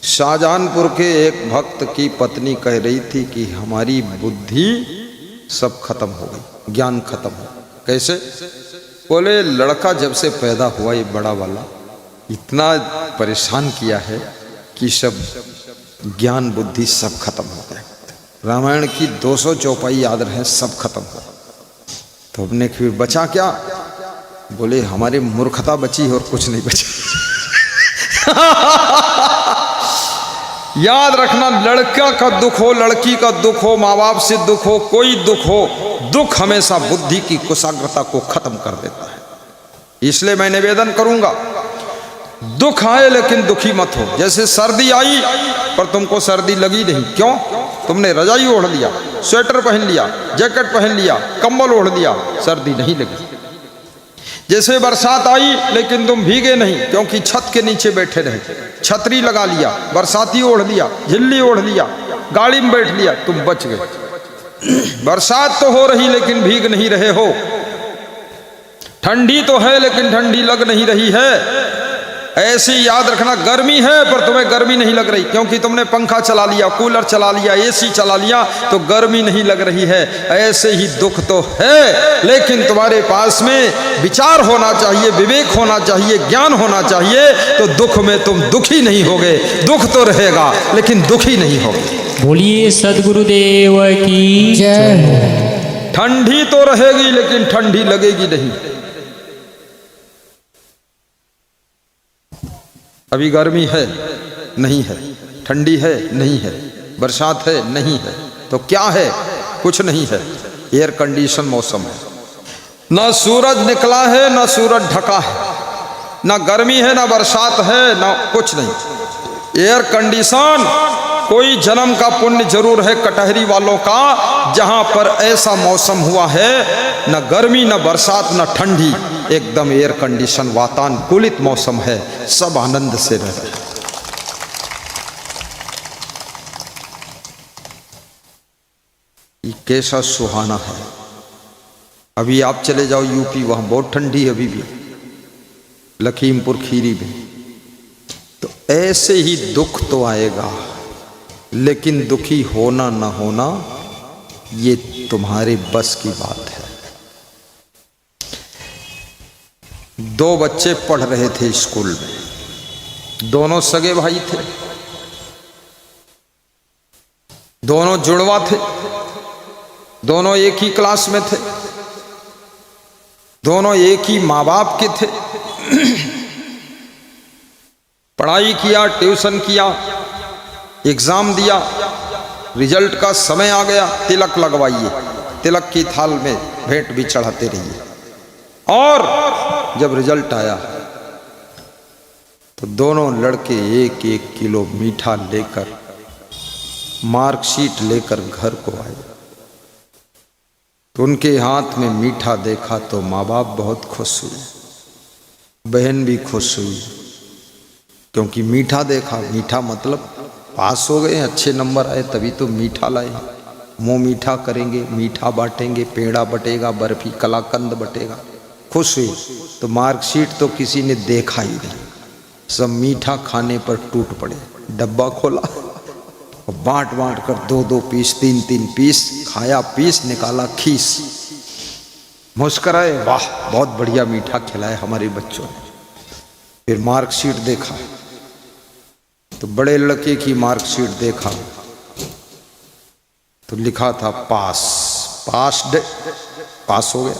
शाहजहानपुर के एक भक्त की पत्नी कह रही थी कि हमारी बुद्धि सब खत्म हो गई, ज्ञान खत्म हो। कैसे? बोले लड़का जब से पैदा हुआ ये बड़ा वाला इतना परेशान किया है कि सब ज्ञान बुद्धि सब खत्म हो गया। रामायण की 200 चौपाई याद रहे, सब खत्म हो। तो हमने फिर बचा क्या? बोले हमारी मूर्खता बची और कुछ नहीं बचा। याद रखना, लड़का का दुख हो, लड़की का दुख हो, माँ बाप से दुख हो, कोई दुख हो, दुख हमेशा बुद्धि की कुशाग्रता को खत्म कर देता है। इसलिए मैं निवेदन करूंगा, दुख आए लेकिन दुखी मत हो। जैसे सर्दी आई पर तुमको सर्दी लगी नहीं, क्यों? तुमने रजाई ओढ़ लिया, स्वेटर पहन लिया, जैकेट पहन लिया, कंबल ओढ़ लिया, सर्दी नहीं लगी। जैसे बरसात आई लेकिन तुम भीगे नहीं, क्योंकि छत के नीचे बैठे रहे, छतरी लगा लिया, बरसाती ओढ़ लिया, झिल्ली ओढ़ लिया, गाड़ी में बैठ लिया, तुम बच गए। बरसात तो हो रही लेकिन भीग नहीं रहे हो, ठंडी तो है लेकिन ठंडी लग नहीं रही है। ऐसे याद रखना, गर्मी है पर तुम्हें गर्मी नहीं लग रही, क्योंकि तुमने पंखा चला लिया, कूलर चला लिया, एसी चला लिया, तो गर्मी नहीं लग रही है। ऐसे ही दुख तो है लेकिन तुम्हारे पास में विचार होना चाहिए, विवेक होना चाहिए, ज्ञान होना चाहिए, तो दुख में तुम दुखी नहीं होगे। दुख तो रहेगा लेकिन दुखी नहीं होगे। बोलिए सद्गुरुदेव की जय। ठंडी तो रहेगी लेकिन ठंडी लगेगी नहीं। अभी गर्मी है नहीं है, ठंडी है नहीं है, बरसात है नहीं है, तो क्या है? कुछ नहीं है, एयर कंडीशन मौसम है। ना सूरज निकला है ना सूरज ढका है, ना गर्मी है ना बरसात है, ना कुछ नहीं, एयर कंडीशन। कोई जन्म का पुण्य जरूर है कटहरी वालों का, जहां पर ऐसा मौसम हुआ है, न गर्मी न बरसात न ठंडी, एकदम एयर कंडीशन वातानुकूलित मौसम है, सब आनंद से रह रहे। ये कैसा सुहाना है। अभी आप चले जाओ यूपी, वहां बहुत ठंडी है अभी भी, लखीमपुर खीरी में। तो ऐसे ही दुख तो आएगा, लेकिन दुखी होना ना होना ये तुम्हारे बस की बात है। 2 बच्चे पढ़ रहे थे स्कूल में, दोनों सगे भाई थे, दोनों जुड़वा थे, दोनों एक ही क्लास में थे, दोनों एक ही माँ बाप के थे। पढ़ाई किया, ट्यूशन किया, एग्जाम दिया, रिजल्ट का समय आ गया, तिलक लगवाइए, तिलक की थाल में भेंट भी चढ़ाते रहिए। और जब रिजल्ट आया तो दोनों लड़के 1-1 किलो मीठा लेकर, मार्कशीट लेकर घर को आए। तो उनके हाथ में मीठा देखा तो माँ बाप बहुत खुश हुए, बहन भी खुश हुई, क्योंकि मीठा देखा। मीठा मतलब पास हो गए, अच्छे नंबर आए, तभी तो मीठा लाए। मुंह मीठा करेंगे, मीठा बांटेंगे, पेड़ा बटेगा, बर्फी कलाकंद बटेगा, खुश हुई। तो मार्कशीट तो किसी ने देखा ही नहीं, सब मीठा खाने पर टूट पड़े। डब्बा खोला और बांट बांट कर 2-2 पीस, 3-3 पीस खाया, पीस निकाला खीस। मुस्कराए, वाह बहुत बढ़िया मीठा खिलाए हमारे बच्चों ने। फिर मार्कशीट देखा तो बड़े लड़के की मार्कशीट देखा तो लिखा था पास, पास्ड, पास हो गया।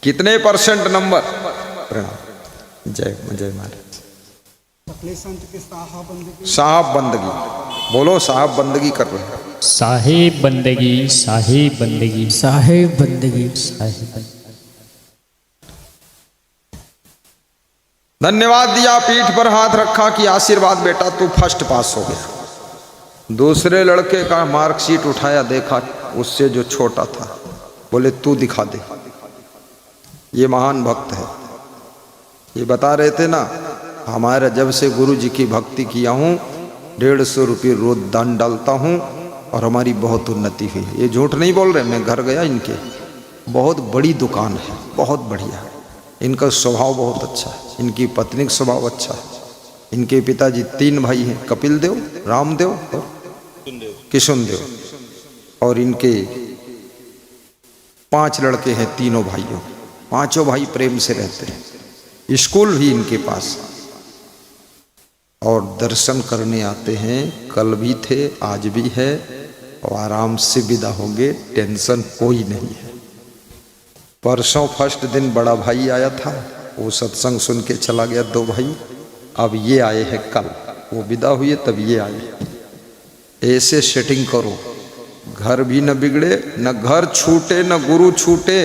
कितने % नंबर? प्रणाम, जय जय महाराज। साहब बंदगी, बोलो साहब बंदगी कर रहे हैं। साहेब बंदगी, साहेब बंदगी, साहेब बंदगी। साहेब बंदगी। धन्यवाद दिया, पीठ पर हाथ रखा कि आशीर्वाद बेटा तू फर्स्ट पास हो गया। दूसरे लड़के का मार्कशीट उठाया, देखा उससे जो छोटा था, बोले तू दिखा दे। ये महान भक्त है। ये बता रहे थे ना, हमारा जब से गुरु जी की भक्ति किया हूँ 150 रुपये रोज दान डालता हूँ और हमारी बहुत उन्नति हुई। ये झूठ नहीं बोल रहे, मैं घर गया, इनके बहुत बड़ी दुकान है, बहुत बढ़िया है। इनका स्वभाव बहुत अच्छा है, इनकी पत्नी का स्वभाव अच्छा है। इनके पिताजी 3 भाई हैं, कपिल देव, रामदेव और किशुन देव, और इनके 5 लड़के हैं, तीनों भाइयों, पांचों भाई प्रेम से रहते हैं। स्कूल भी इनके पास और दर्शन करने आते हैं। कल भी थे, आज भी है और आराम से विदा होंगे, टेंशन कोई नहीं है। परसों फर्स्ट दिन बड़ा भाई आया था, वो सत्संग सुन के चला गया, 2 भाई। अब ये आए हैं कल, वो विदा हुए तब ये आए। ऐसे सेटिंग करो, घर भी न बिगड़े, न घर छूटे, न गुरु छूटे।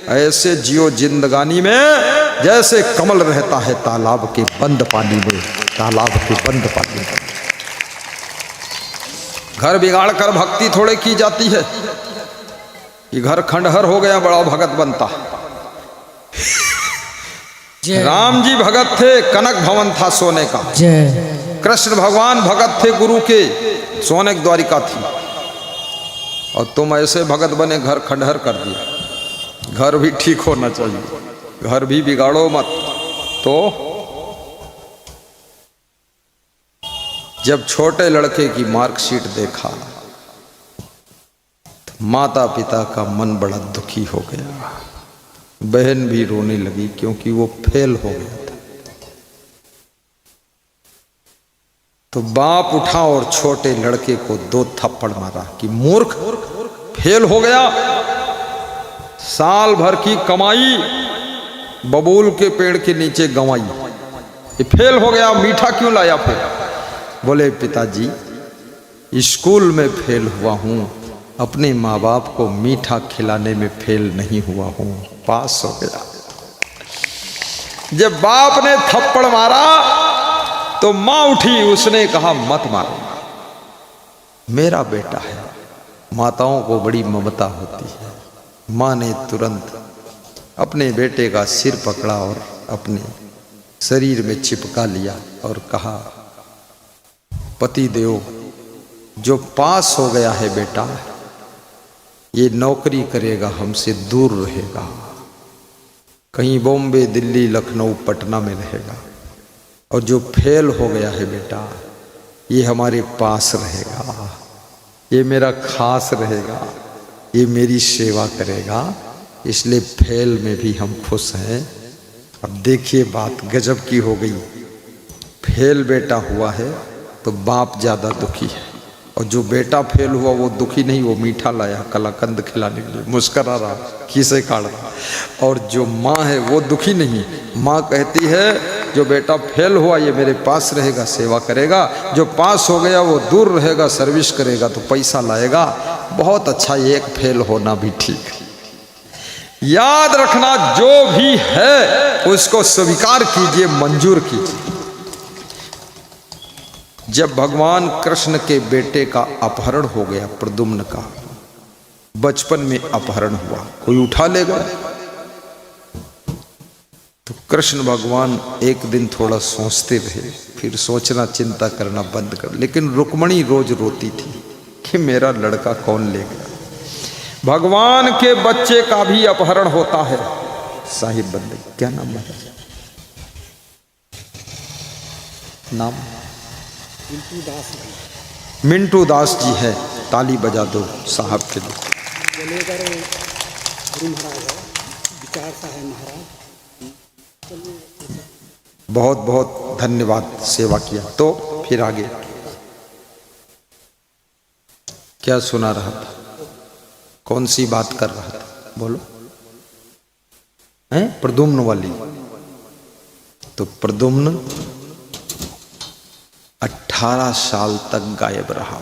ऐसे जियो जिंदगानी में जैसे कमल रहता है तालाब के बंद पानी में, तालाब के बंद पानी में। घर बिगाड़ कर भक्ति थोड़े की जाती है कि घर खंडहर हो गया बड़ा भगत बनता। राम जी भगत थे, कनक भवन था सोने का। जय। कृष्ण भगवान भगत थे गुरु के, सोने की द्वारिका थी। और तुम ऐसे भगत बने, घर खंडहर कर दिया। घर भी ठीक होना चाहिए, घर भी बिगाड़ो मत। तो जब छोटे लड़के की मार्कशीट देखा तो माता पिता का मन बड़ा दुखी हो गया। बहन भी रोने लगी क्योंकि वो फेल हो गया था। तो बाप उठा और छोटे लड़के को 2 थप्पड़ मारा कि मूर्ख, फेल हो गया। साल भर की कमाई बबूल के पेड़ के नीचे गंवाई, ये फेल हो गया, मीठा क्यों लाया फिर? बोले पिताजी स्कूल में फेल हुआ हूँ, अपने माँ बाप को मीठा खिलाने में फेल नहीं हुआ हूँ, पास हो गया। जब बाप ने थप्पड़ मारा तो माँ उठी, उसने कहा मत मारो, मेरा बेटा है। माताओं को बड़ी ममता होती है। माँ ने तुरंत अपने बेटे का सिर पकड़ा और अपने शरीर में चिपका लिया और कहा, पति देव, जो पास हो गया है बेटा, ये नौकरी करेगा, हमसे दूर रहेगा, कहीं बॉम्बे, दिल्ली, लखनऊ, पटना में रहेगा। और जो फेल हो गया है बेटा, ये हमारे पास रहेगा, ये मेरा खास रहेगा, ये मेरी सेवा करेगा, इसलिए फेल में भी हम खुश हैं। अब देखिए बात गजब की हो गई। फेल बेटा हुआ है तो बाप ज़्यादा दुखी है, और जो बेटा फेल हुआ वो दुखी नहीं, वो मीठा लाया कलाकंद खिलाने के लिए, मुस्करा रहा, खीसे काट रहा। और जो माँ है वो दुखी नहीं, माँ कहती है जो बेटा फेल हुआ ये मेरे पास रहेगा, सेवा करेगा, जो पास हो गया वो दूर रहेगा, सर्विस करेगा तो पैसा लाएगा। बहुत अच्छा, एक फेल होना भी ठीक है। याद रखना, जो भी है उसको स्वीकार कीजिए, मंजूर कीजिए। जब भगवान कृष्ण के बेटे का अपहरण हो गया, प्रद्युम्न का, बचपन में अपहरण हुआ, कोई उठा ले गया, तो कृष्ण भगवान एक दिन थोड़ा सोचते रहे, फिर सोचना चिंता करना बंद कर। लेकिन रुक्मणी रोज रोती थी कि मेरा लड़का कौन ले गया। भगवान के बच्चे का भी अपहरण होता है। साहिब बंदे, क्या नाम है? नाम मिंटू दास जी है। ताली बजा दो साहब के लिए। बहुत बहुत धन्यवाद, सेवा किया। तो फिर आगे क्या सुना रहा था, कौन सी बात कर रहा था, बोलो। हैं, प्रद्युम्न वाली। तो प्रद्युम्न 18 साल तक गायब रहा,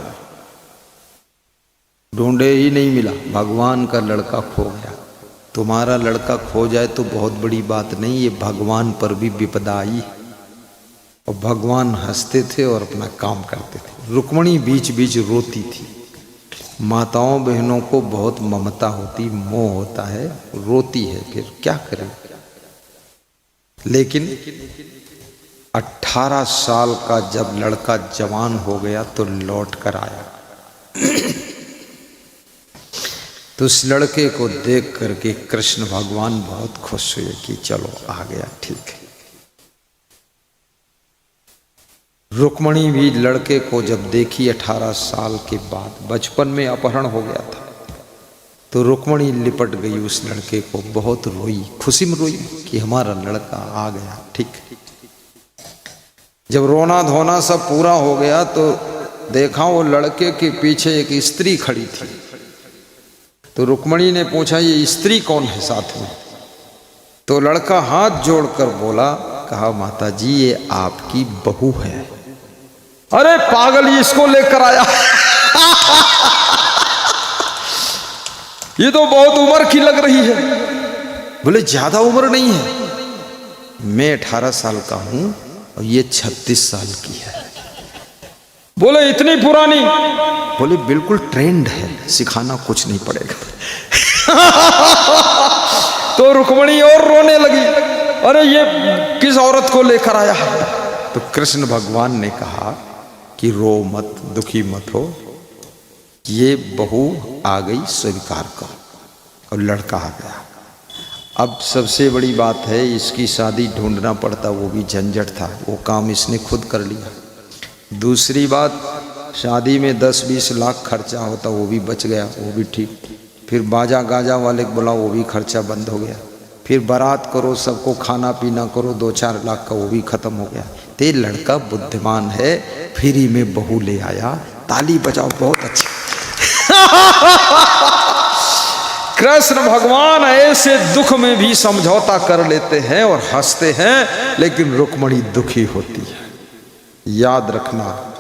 ढूंढे ही नहीं मिला। भगवान का लड़का खो गया। तुम्हारा लड़का खो जाए तो बहुत बड़ी बात नहीं, ये भगवान पर भी विपदा आई। और भगवान हंसते थे और अपना काम करते थे। रुक्मणी बीच बीच रोती थी। माताओं बहनों को बहुत ममता होती, मोह होता है, रोती है, फिर क्या करें। लेकिन 18 साल का जब लड़का जवान हो गया तो लौट कर आया। तो उस लड़के को देख करके कृष्ण भगवान बहुत खुश हुए कि चलो आ गया, ठीक है। रुक्मणी भी लड़के को जब देखी 18 साल के बाद, बचपन में अपहरण हो गया था, तो रुक्मणी लिपट गई उस लड़के को, बहुत रोई, खुशी में रोई कि हमारा लड़का आ गया, ठीक है। जब रोना धोना सब पूरा हो गया तो देखा वो लड़के के पीछे एक स्त्री खड़ी थी। तो रुक्मणी ने पूछा ये स्त्री कौन है साथ में। तो लड़का हाथ जोड़कर बोला, कहा माता जी ये आपकी बहू है। अरे पागल, इसको लेकर आया। ये तो बहुत उम्र की लग रही है। बोले ज्यादा उम्र नहीं है, मैं 18 साल का हूं और ये 36 साल की है। बोले इतनी पुरानी? बोले बिल्कुल ट्रेंड है, सिखाना कुछ नहीं पड़ेगा। तो रुक्मणी और रोने लगी, अरे ये किस औरत को लेकर आया है। तो कृष्ण भगवान ने कहा कि रो मत, दुखी मत हो, ये बहू आ गई, स्वीकार करो। और लड़का आ गया। अब सबसे बड़ी बात है, इसकी शादी ढूंढना पड़ता, वो भी झंझट था, वो काम इसने खुद कर लिया। दूसरी बात, शादी में 10-20 लाख खर्चा होता, वो भी बच गया, वो भी ठीक। फिर बाजा गाजा वाले को बुलाओ, वो भी खर्चा बंद हो गया। फिर बारात करो, सबको खाना पीना करो, 2-4 लाख का वो भी खत्म हो गया। तो ये लड़का बुद्धिमान है, फ्री में बहू ले आया। ताली बजाओ, बहुत अच्छा। कृष्ण भगवान ऐसे दुख में भी समझौता कर लेते हैं और हंसते हैं, लेकिन रुक्मणी दुखी होती है। याद रखना,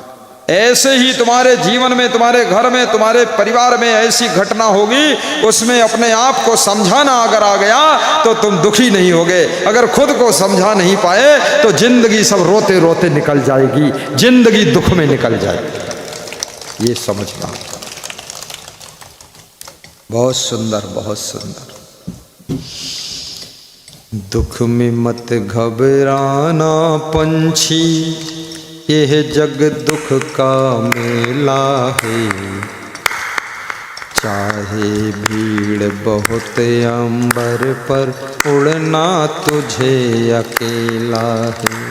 ऐसे ही तुम्हारे जीवन में, तुम्हारे घर में, तुम्हारे परिवार में ऐसी घटना होगी, उसमें अपने आप को समझाना अगर आ गया तो तुम दुखी नहीं होगे। अगर खुद को समझा नहीं पाए तो जिंदगी सब रोते रोते निकल जाएगी, जिंदगी दुख में निकल जाएगी। ये समझना। बहुत सुंदर, बहुत सुंदर। दुख में मत घबराना पंछी, यह जग दुख का मेला है। चाहे भीड़ बहुत अंबर पर, उड़ना तुझे अकेला है।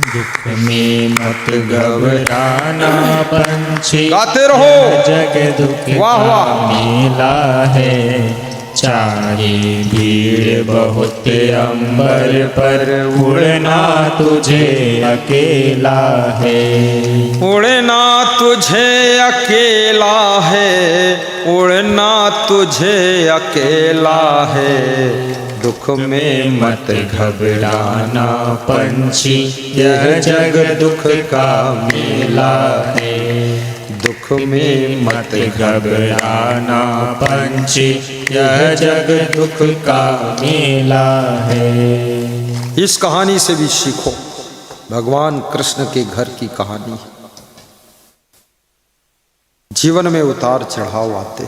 दुख में मत घबराना पंछी, गाते रहो, जग दुख वाह का वाह। मेला है। चाहे भीड़ बहुत अंबर पर, उड़ना तुझे अकेला है। उड़ना तुझे अकेला है, उड़ना तुझे अकेला है। दुख में मत घबराना पंछी, यह जग दुख का मेला है। दुख में मत घबराना पंछी, यह जग दुख का मेला है। इस कहानी से भी सीखो, भगवान कृष्ण के घर की कहानी। जीवन में उतार चढ़ाव आते,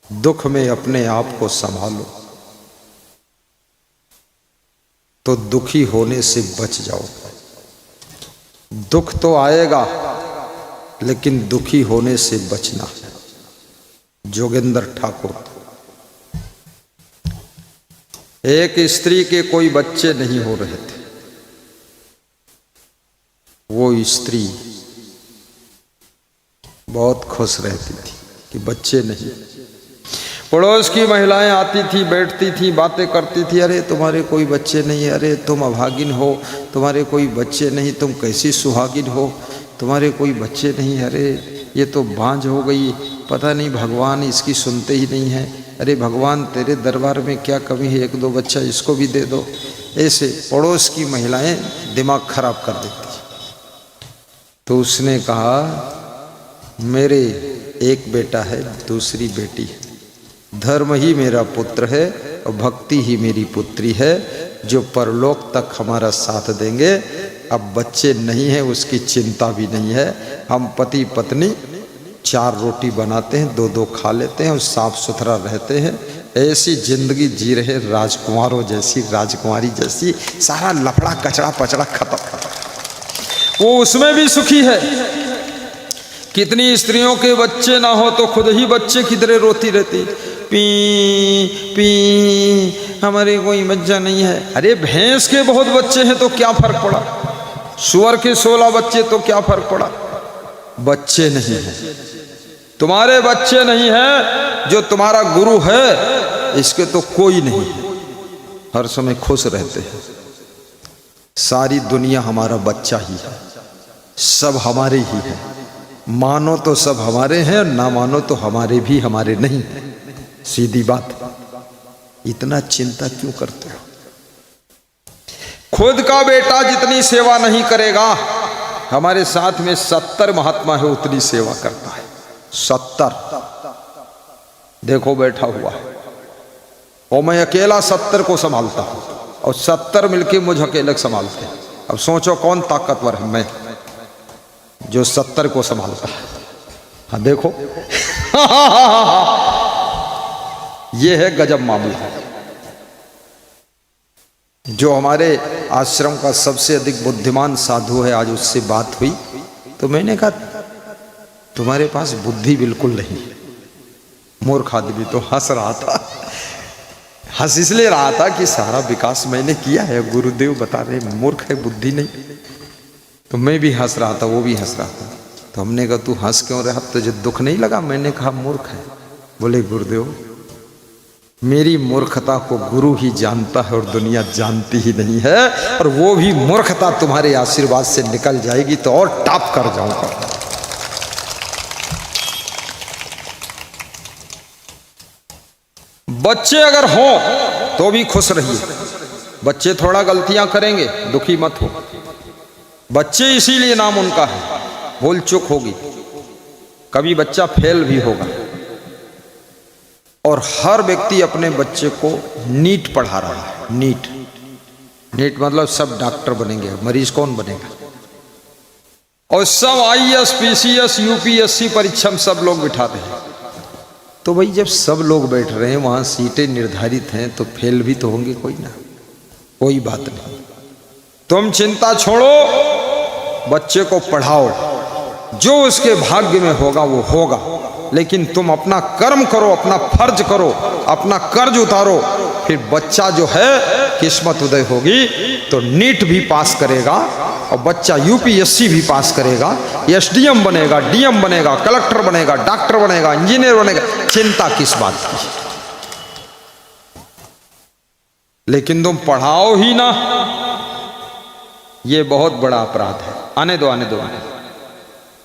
दुख में अपने आप को संभालो तो दुखी होने से बच जाओ। दुख तो आएगा, लेकिन दुखी होने से बचना। जोगेंद्र ठाकुर। एक स्त्री के कोई बच्चे नहीं हो रहे थे। वो स्त्री बहुत खुश रहती थी कि बच्चे नहीं। पड़ोस की महिलाएं आती थी, बैठती थी, बातें करती थी, अरे तुम्हारे कोई बच्चे नहीं, अरे तुम अभागिन हो, तुम्हारे कोई बच्चे नहीं, तुम कैसी सुहागिन हो, तुम्हारे कोई बच्चे नहीं, अरे ये तो बांझ हो गई, पता नहीं भगवान इसकी सुनते ही नहीं है, अरे भगवान तेरे दरबार में क्या कमी है, एक दो बच्चा इसको भी दे दो। ऐसे पड़ोस की महिलाएं दिमाग खराब कर देती। तो उसने कहा मेरे एक बेटा है, दूसरी बेटी है, धर्म ही मेरा पुत्र है और भक्ति ही मेरी पुत्री है, जो परलोक तक हमारा साथ देंगे। अब बच्चे नहीं हैं उसकी चिंता भी नहीं है, हम पति पत्नी 4 रोटी बनाते हैं, 2-2 खा लेते हैं और साफ सुथरा रहते हैं, ऐसी जिंदगी जी रहे राजकुमारों जैसी, राजकुमारी जैसी, सारा लफड़ा कचड़ा पचड़ा खत्म। वो उसमें भी सुखी है। कितनी स्त्रियों के बच्चे ना हो तो खुद ही बच्चे की तरह रोती रहती, पी पी हमारे कोई बच्चा नहीं है। अरे भैंस के बहुत बच्चे हैं तो क्या फर्क पड़ा, सुअर के 16 बच्चे तो क्या फर्क पड़ा। बच्चे नहीं है, तुम्हारे बच्चे नहीं है, जो तुम्हारा गुरु है इसके तो कोई नहीं है, हर समय खुश रहते हैं। सारी दुनिया हमारा बच्चा ही है, सब हमारे ही है, मानो तो सब हमारे हैं, ना मानो तो हमारे भी हमारे नहीं है, सीधी बात। इतना चिंता क्यों करते हो? खुद का बेटा जितनी सेवा नहीं करेगा, हमारे साथ में 70 महात्मा है उतनी सेवा करता है। 70 देखो बैठा हुआ है और मैं अकेला 70 को संभालता हूं और 70 मिलके मुझ अकेले संभालते हैं। अब सोचो कौन ताकतवर है, मैं जो 70 को संभालता है। हाँ देखो ये है गजब मामला। जो हमारे आश्रम का सबसे अधिक बुद्धिमान साधु है, आज उससे बात हुई तो मैंने कहा तुम्हारे पास बुद्धि बिल्कुल नहीं। मूर्ख आदमी तो हंस रहा था, हंस इसलिए रहा था कि सारा विकास मैंने किया है, गुरुदेव बता रहे मूर्ख है, बुद्धि नहीं। तो मैं भी हंस रहा था, वो भी हंस रहा था। तो हमने कहा तू हंस क्यों रहा, तुझे दुख नहीं लगा? मैंने कहा मूर्ख है। बोले गुरुदेव मेरी मूर्खता को गुरु ही जानता है और दुनिया जानती ही नहीं है, और वो भी मूर्खता तुम्हारे आशीर्वाद से निकल जाएगी तो और टॉप कर जाऊंगा। बच्चे अगर हो तो भी खुश रहिए, बच्चे थोड़ा गलतियां करेंगे, दुखी मत हो। बच्चे इसीलिए नाम उनका है, भूल चूक होगी, कभी बच्चा फेल भी होगा। और हर व्यक्ति अपने बच्चे को नीट पढ़ा रहा है। नीट नीट मतलब सब डॉक्टर बनेंगे, मरीज कौन बनेगा? और सब IAS PCS UPSC परीक्षा में सब लोग बिठाते हैं। तो भाई जब सब लोग बैठ रहे हैं, वहां सीटें निर्धारित हैं, तो फेल भी तो होंगे कोई ना। कोई बात नहीं, तुम चिंता छोड़ो, बच्चे को पढ़ाओ, जो उसके भाग्य में होगा वो होगा। लेकिन तुम अपना कर्म करो, अपना फर्ज करो, अपना कर्ज उतारो, फिर बच्चा जो है किस्मत उदय होगी तो नीट भी पास करेगा, और बच्चा UPSC भी पास करेगा, SDM बनेगा, DM बनेगा, कलेक्टर बनेगा, डॉक्टर बनेगा, इंजीनियर बनेगा। चिंता किस बात की? लेकिन तुम पढ़ाओ ही ना, ये बहुत बड़ा अपराध है। आने दो आने दो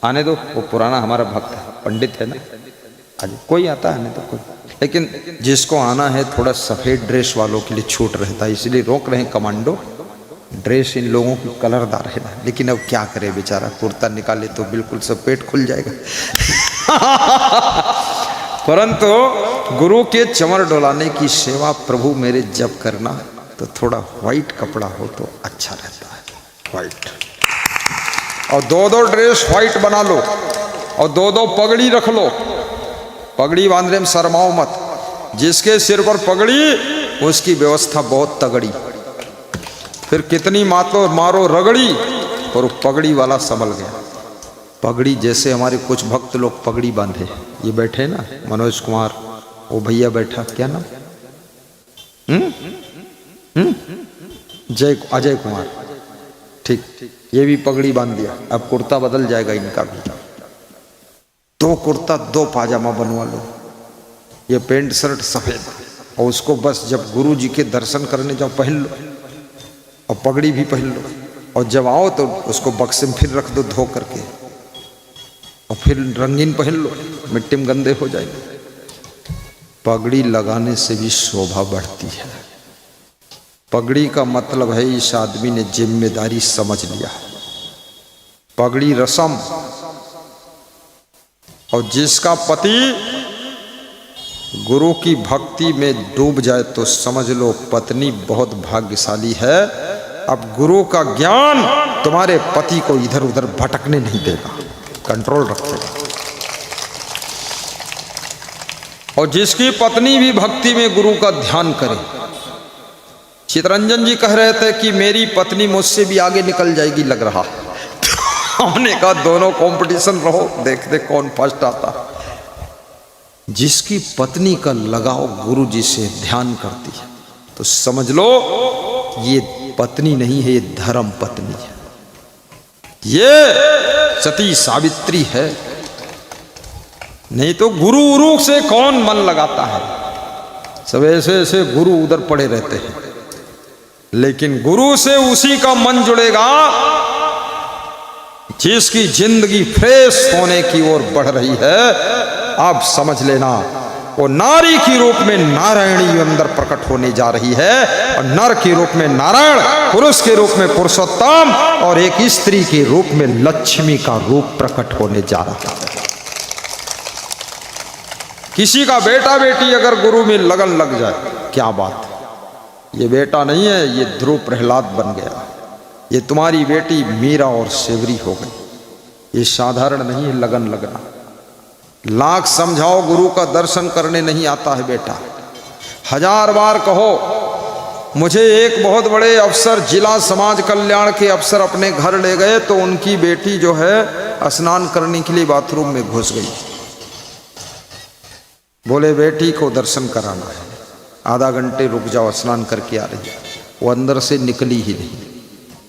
आने दो, वो पुराना हमारा भक्त है, पंडित है ना, आज कोई आता है नहीं तो कोई। लेकिन जिसको आना है थोड़ा सफ़ेद ड्रेस वालों के लिए छूट रहता है, इसलिए रोक रहे हैं। कमांडो ड्रेस इन लोगों की कलरदार है ना, लेकिन अब क्या करे बेचारा, कुर्ता निकाले तो बिल्कुल सब पेट खुल जाएगा। परंतु गुरु के चमर डोलाने की सेवा प्रभु मेरे जब करना, तो थोड़ा व्हाइट कपड़ा हो तो अच्छा रहता है, व्हाइट। और 2-2 ड्रेस व्हाइट बना लो, और 2-2 पगड़ी रख लो। पगड़ी बांधने में शर्माओ मत, जिसके सिर पर पगड़ी उसकी व्यवस्था बहुत तगड़ी। फिर कितनी मारो रगड़ी और पगड़ी वाला संभल गया। पगड़ी जैसे हमारे कुछ भक्त लोग पगड़ी बांधे, ये बैठे ना मनोज कुमार, वो भैया बैठा, क्या नाम, अजय कुमार, ठीक, ये भी पगड़ी बांध दिया। अब कुर्ता बदल जाएगा इनका भी, 2 कुर्ता 2 पाजामा बनवा लो, ये पेंट शर्ट सफ़ेद, और उसको बस जब गुरु जी के दर्शन करने जाओ पहन लो, और पगड़ी भी पहन लो, और जब आओ तो उसको बक्से में फिर रख दो धो करके, और फिर रंगीन पहन लो, मिट्टी में गंदे हो जाएंगे। पगड़ी लगाने से भी शोभा बढ़ती है। पगड़ी का मतलब है इस आदमी ने जिम्मेदारी समझ लिया। पगड़ी रस्म, और जिसका पति गुरु की भक्ति में डूब जाए तो समझ लो पत्नी बहुत भाग्यशाली है। अब गुरु का ज्ञान तुम्हारे पति को इधर उधर भटकने नहीं देगा, कंट्रोल रखेगा। और जिसकी पत्नी भी भक्ति में गुरु का ध्यान करे, चितरंजन जी कह रहे थे कि मेरी पत्नी मुझसे भी आगे निकल जाएगी लग रहा। हमने कहा दोनों कंपटीशन रहो, देखते कौन फर्स्ट आता। जिसकी पत्नी का लगाव गुरु जी से ध्यान करती है तो समझ लो ये पत्नी नहीं है, ये धर्म पत्नी है, ये सती सावित्री है। नहीं तो गुरु उरु से कौन मन लगाता है, सब ऐसे ऐसे गुरु उधर पड़े रहते हैं। लेकिन गुरु से उसी का मन जुड़ेगा जिसकी जिंदगी फ्रेश होने की ओर बढ़ रही है। आप समझ लेना वो नारी की रूप में नारायणी अंदर प्रकट होने जा रही है, और नर के रूप में नारायण, पुरुष के रूप में पुरुषोत्तम, और एक स्त्री के रूप में लक्ष्मी का रूप प्रकट होने जा रहा है। किसी का बेटा बेटी अगर गुरु में लगन लग जाए, क्या बात है। ये बेटा नहीं है, ये ध्रुव प्रहलाद बन गया। ये तुम्हारी बेटी मीरा और सेवरी हो गई। ये साधारण नहीं है लगन लगना। लाख समझाओ गुरु का दर्शन करने नहीं आता है बेटा। 1000 बार कहो। मुझे एक बहुत बड़े अफसर, जिला समाज कल्याण के अफसर अपने घर ले गए तो उनकी बेटी जो है स्नान करने के लिए बाथरूम में घुस गई। बोले बेटी को दर्शन कराना है, आधा घंटे रुक जाओ, स्नान करके आ रही है। वो अंदर से निकली ही नहीं।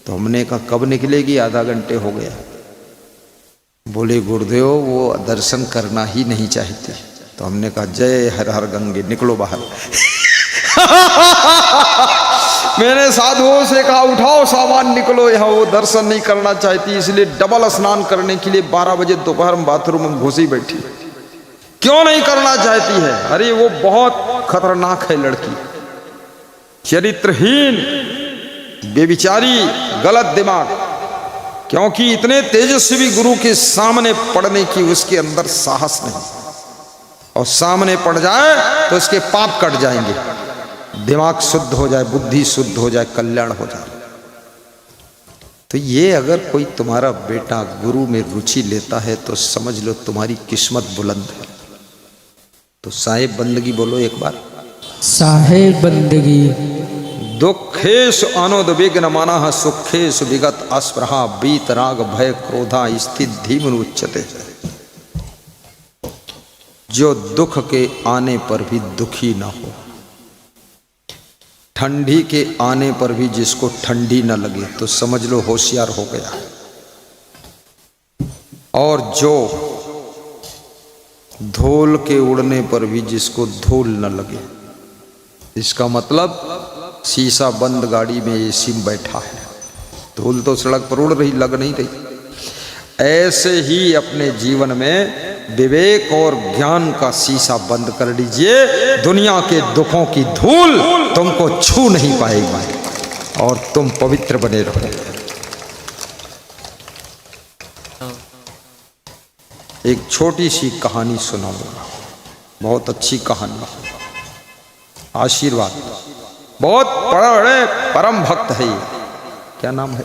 तो हमने कहा कब निकलेगी, आधा घंटे हो गया। बोले गुरुदेव वो दर्शन करना ही नहीं चाहती। तो हमने कहा जय हर हर गंगे, निकलो बाहर। मैंने साधुओं से कहा उठाओ सामान निकलो यहाँ, वो दर्शन नहीं करना चाहती, इसलिए डबल स्नान करने के लिए 12 बजे दोपहर में बाथरूम में घुसी बैठी। क्यों नहीं करना चाहती है? अरे वो बहुत खतरनाक है लड़की, चरित्रहीन, बेविचारी, गलत दिमाग। क्योंकि इतने तेजस्वी गुरु के सामने पढ़ने की उसके अंदर साहस नहीं, और सामने पड़ जाए तो उसके पाप कट जाएंगे, दिमाग शुद्ध हो जाए, बुद्धि शुद्ध हो जाए, कल्याण हो जाए। तो ये अगर कोई तुम्हारा बेटा गुरु में रुचि लेता है तो समझ लो तुम्हारी किस्मत बुलंद है। तो साहेब बंदगी बोलो एक बार। साहेब बंदगी। दुखेश अनुद्विग्न मनः सुखेश विगत अस्पृहा बीत राग भय क्रोधा स्थित धीमन उच्चते। जो दुख के आने पर भी दुखी ना हो, ठंडी के आने पर भी जिसको ठंडी न लगे तो समझ लो होशियार हो गया। और जो धूल के उड़ने पर भी जिसको धूल न लगे, इसका मतलब शीशा बंद गाड़ी में एसी में बैठा है, धूल तो सड़क पर उड़ रही, लग नहीं रही। ऐसे ही अपने जीवन में विवेक और ज्ञान का शीशा बंद कर लीजिए, दुनिया के दुखों की धूल तुमको छू नहीं पाएगी और तुम पवित्र बने रहो। एक छोटी सी कहानी सुनाऊंगा, बहुत अच्छी कहानी, आशीर्वाद। बहुत बड़े परम भक्त है ये, क्या नाम है?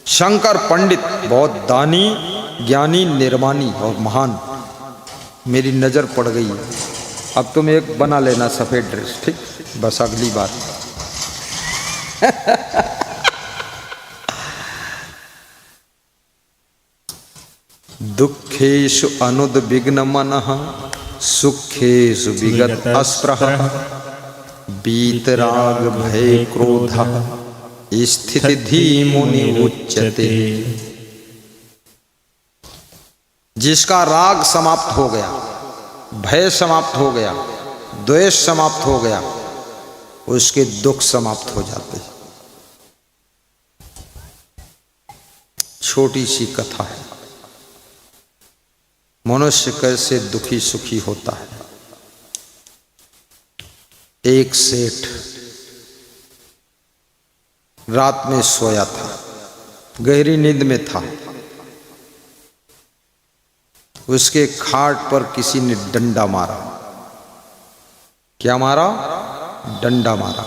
शंकर पंडित। बहुत दानी, ज्ञानी, निर्माणी और महान। मेरी नज़र पड़ गई है। अब तुम एक बना लेना सफ़ेद ड्रेस, ठीक? बस अगली बार। दुखेषु अनुद्विग्न मनः सुखेषु विगत अस्पृहः बीतराग भय क्रोधः स्थित धीमुनि उच्यते। जिसका राग समाप्त हो गया, भय समाप्त हो गया, द्वेष समाप्त हो गया, उसके दुख समाप्त हो जाते हैं। छोटी सी कथा है, मनुष्य कैसे दुखी सुखी होता है। एक सेठ रात में सोया था, गहरी नींद में था। उसके खाट पर किसी ने डंडा मारा। क्या मारा? डंडा मारा।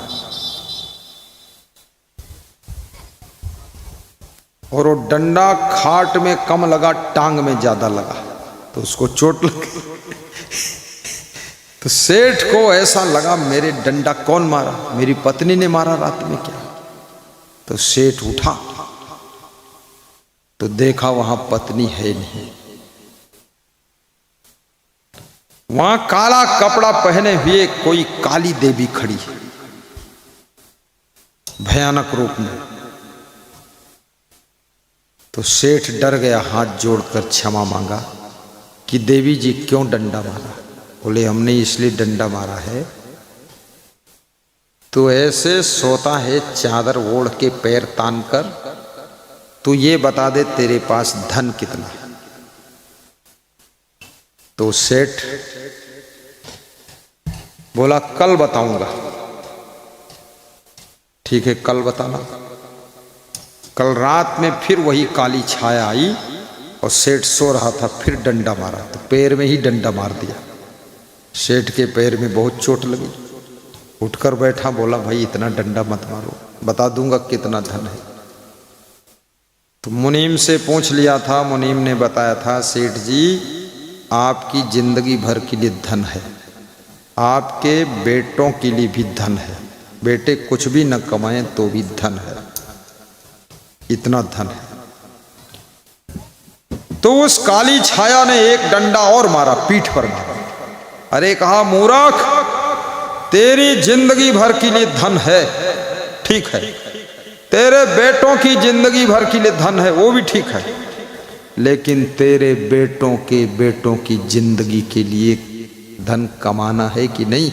और वो डंडा खाट में कम लगा, टांग में ज्यादा लगा, तो उसको चोट लग गई। तो सेठ को ऐसा लगा मेरे डंडा कौन मारा, मेरी पत्नी ने मारा रात में क्या। तो सेठ उठा तो देखा वहां पत्नी है नहीं। वहां काला कपड़ा पहने हुए कोई काली देवी खड़ी है, भयानक रूप में। तो सेठ डर गया, हाथ जोड़कर क्षमा मांगा कि देवी जी क्यों डंडा मारा। बोले हमने इसलिए डंडा मारा है, तो ऐसे सोता है चादर ओढ़ के पैर तान कर, तू ये बता दे तेरे पास धन कितना है। तो सेठ बोला कल बताऊंगा। ठीक है, कल बताना। कल रात में फिर वही काली छाया आई और सेठ सो रहा था, फिर डंडा मारा, तो पैर में ही डंडा मार दिया। सेठ के पैर में बहुत चोट लगी, उठकर बैठा, बोला भाई इतना डंडा मत मारो, बता दूंगा कितना धन है। तो मुनीम से पूछ लिया था, मुनीम ने बताया था सेठ जी आपकी जिंदगी भर के लिए धन है, आपके बेटों के लिए भी धन है, बेटे कुछ भी न कमाएं तो भी धन है, इतना धन है। तो उस काली छाया ने एक डंडा और मारा, पीठ पर मारा। अरे कहा मूर्ख, तेरी जिंदगी भर के लिए धन है, ठीक है, तेरे बेटों की जिंदगी भर के लिए धन है, वो भी ठीक है, लेकिन तेरे बेटों के बेटों की जिंदगी के लिए धन कमाना है कि नहीं,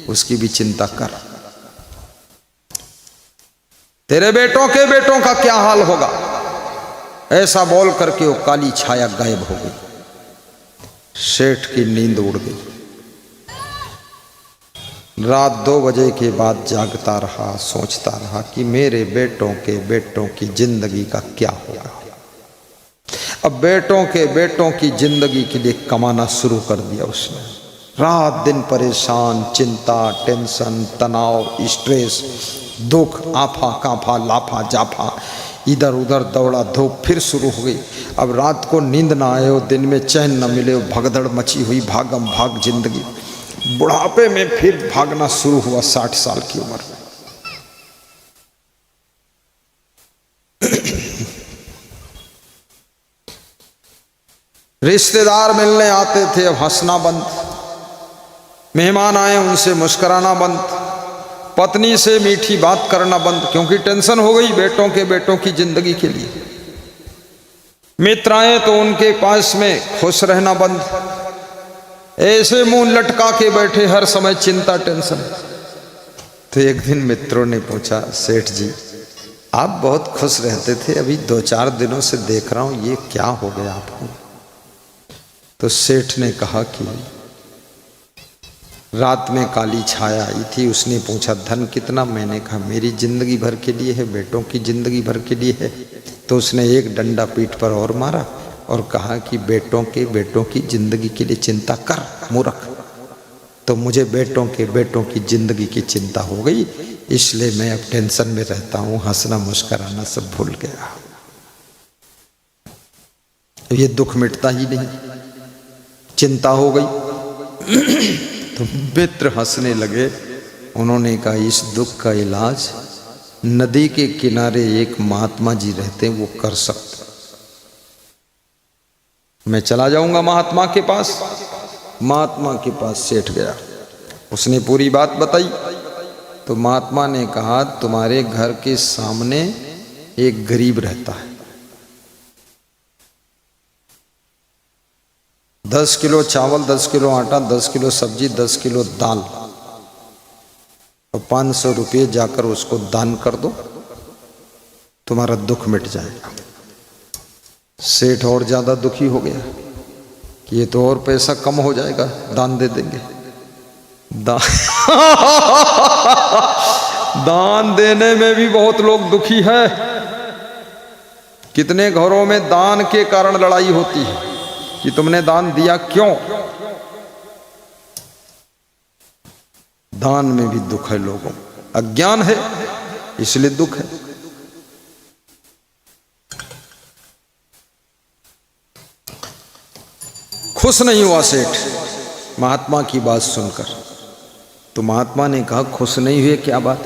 उसकी भी चिंता कर। तेरे बेटों के बेटों का क्या हाल होगा। ऐसा बोल करके वो काली छाया गायब हो गई। सेठ की नींद उड़ गई। रात 2 बजे के बाद जागता रहा, सोचता रहा कि मेरे बेटों के बेटों की जिंदगी का क्या होगा। अब बेटों के बेटों की जिंदगी के लिए कमाना शुरू कर दिया उसने। रात दिन परेशान, चिंता, टेंशन, तनाव, स्ट्रेस, दुख, आफा काफा लाफा जाफा, इधर उधर दौड़ा धूप फिर शुरू हो गई। अब रात को नींद ना आए हो, दिन में चैन न मिले हो, भगदड़ मची हुई, भागम भाग जिंदगी। बुढ़ापे में फिर भागना शुरू हुआ 60 साल की उम्र में। रिश्तेदार मिलने आते थे, अब हंसना बंद, मेहमान आए उनसे मुस्कुराना बंद, पत्नी से मीठी बात करना बंद, क्योंकि टेंशन हो गई बेटों के बेटों की जिंदगी के लिए। मित्र आए तो उनके पास में खुश रहना बंद, ऐसे मुंह लटका के बैठे, हर समय चिंता टेंशन। तो एक दिन मित्रों ने पूछा, सेठ जी आप बहुत खुश रहते थे, अभी 2-4 दिनों से देख रहा हूं, ये क्या हो गया आपको। तो सेठ ने कहा कि रात में काली छाया आई थी, उसने पूछा धन कितना, मैंने कहा मेरी जिंदगी भर के लिए है, बेटों की जिंदगी भर के लिए है। तो उसने एक डंडा पीठ पर और मारा और कहा कि बेटों के बेटों की जिंदगी के लिए चिंता कर मूर्ख। तो मुझे बेटों के बेटों की जिंदगी की चिंता हो गई, इसलिए मैं अब टेंशन में रहता हूं, हंसना मुस्कुराना सब भूल गया। ये दुख मिटता ही नहीं, चिंता हो गई। तो मित्र हंसने लगे। उन्होंने कहा इस दुख का इलाज नदी के किनारे एक महात्मा जी रहते हैं, वो कर सकते। मैं चला जाऊंगा महात्मा के पास। महात्मा के पास सेठ गया, उसने पूरी बात बताई। तो महात्मा ने कहा तुम्हारे घर के सामने एक गरीब रहता है, 10 किलो चावल, 10 किलो आटा, 10 किलो सब्जी, 10 किलो दाल और 500 रुपये जाकर उसको दान कर दो, तुम्हारा दुख मिट जाएगा। सेठ और ज्यादा दुखी हो गया कि ये तो और पैसा कम हो जाएगा, दान दे देंगे। दान देने में भी बहुत लोग दुखी है। कितने घरों में दान के कारण लड़ाई होती है कि तुमने दान दिया क्यों। दान में भी दुख है लोगों, अज्ञान है इसलिए दुख है। खुश नहीं हुआ सेठ महात्मा की बात सुनकर। तो महात्मा ने कहा खुश नहीं हुए, क्या बात?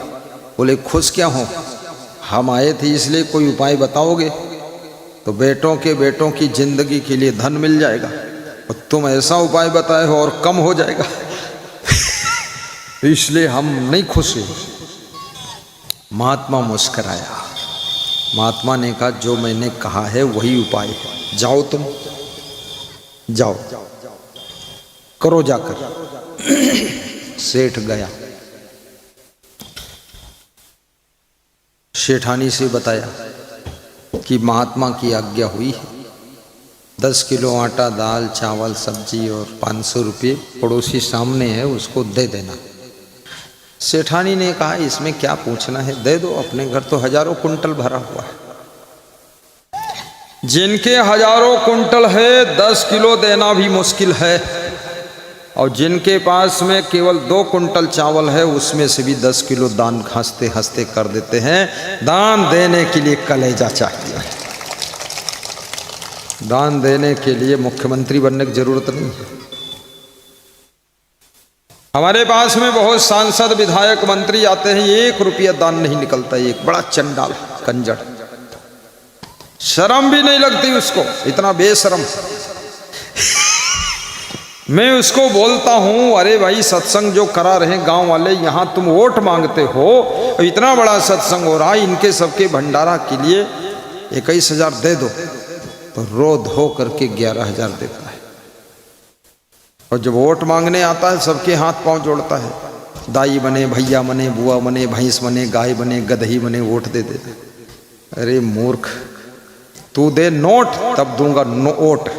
बोले खुश क्या हो, हम आए थे इसलिए कोई उपाय बताओगे तो बेटों के बेटों की जिंदगी के लिए धन मिल जाएगा, और तुम ऐसा उपाय बताए हो और कम हो जाएगा इसलिए हम नहीं खुश हुए। महात्मा मुस्कराया। महात्मा ने कहा जो मैंने कहा है वही उपाय है, जाओ तुम जाओ करो जाकर। सेठ गया, सेठानी से बताया कि महात्मा की आज्ञा हुई है, 10 किलो आटा, दाल, चावल, सब्जी और 500 रुपये पड़ोसी सामने है, उसको दे देना। सेठानी ने कहा इसमें क्या पूछना है, दे दो, अपने घर तो हजारों कुंटल भरा हुआ है। जिनके हजारों कुंटल है 10 किलो देना भी मुश्किल है, और जिनके पास में केवल 2 कुंटल चावल है उसमें से भी 10 किलो दान हंसते हंसते कर देते हैं। दान देने के लिए कलेजा चाहिए। दान देने के लिए मुख्यमंत्री बनने की जरूरत नहीं है। हमारे पास में बहुत सांसद विधायक मंत्री आते हैं, 1 रुपया दान नहीं निकलता। एक बड़ा चंडाल कंजड़, शर्म भी नहीं लगती उसको, इतना बेशरम। मैं उसको बोलता हूं अरे भाई सत्संग जो करा रहे गांव वाले, यहां तुम वोट मांगते हो, इतना बड़ा सत्संग हो रहा है, इनके सबके भंडारा के लिए 21,000 दे दो। तो रो धो करके 11,000 देता है। और जब वोट मांगने आता है सबके हाथ पांव जोड़ता है, दाई बने, भैया बने, बुआ बने, भैंस बने, गाय बने, गदही बने, वोट दे देते। अरे मूर्ख, तू दे नोट तब दूंगा वोट,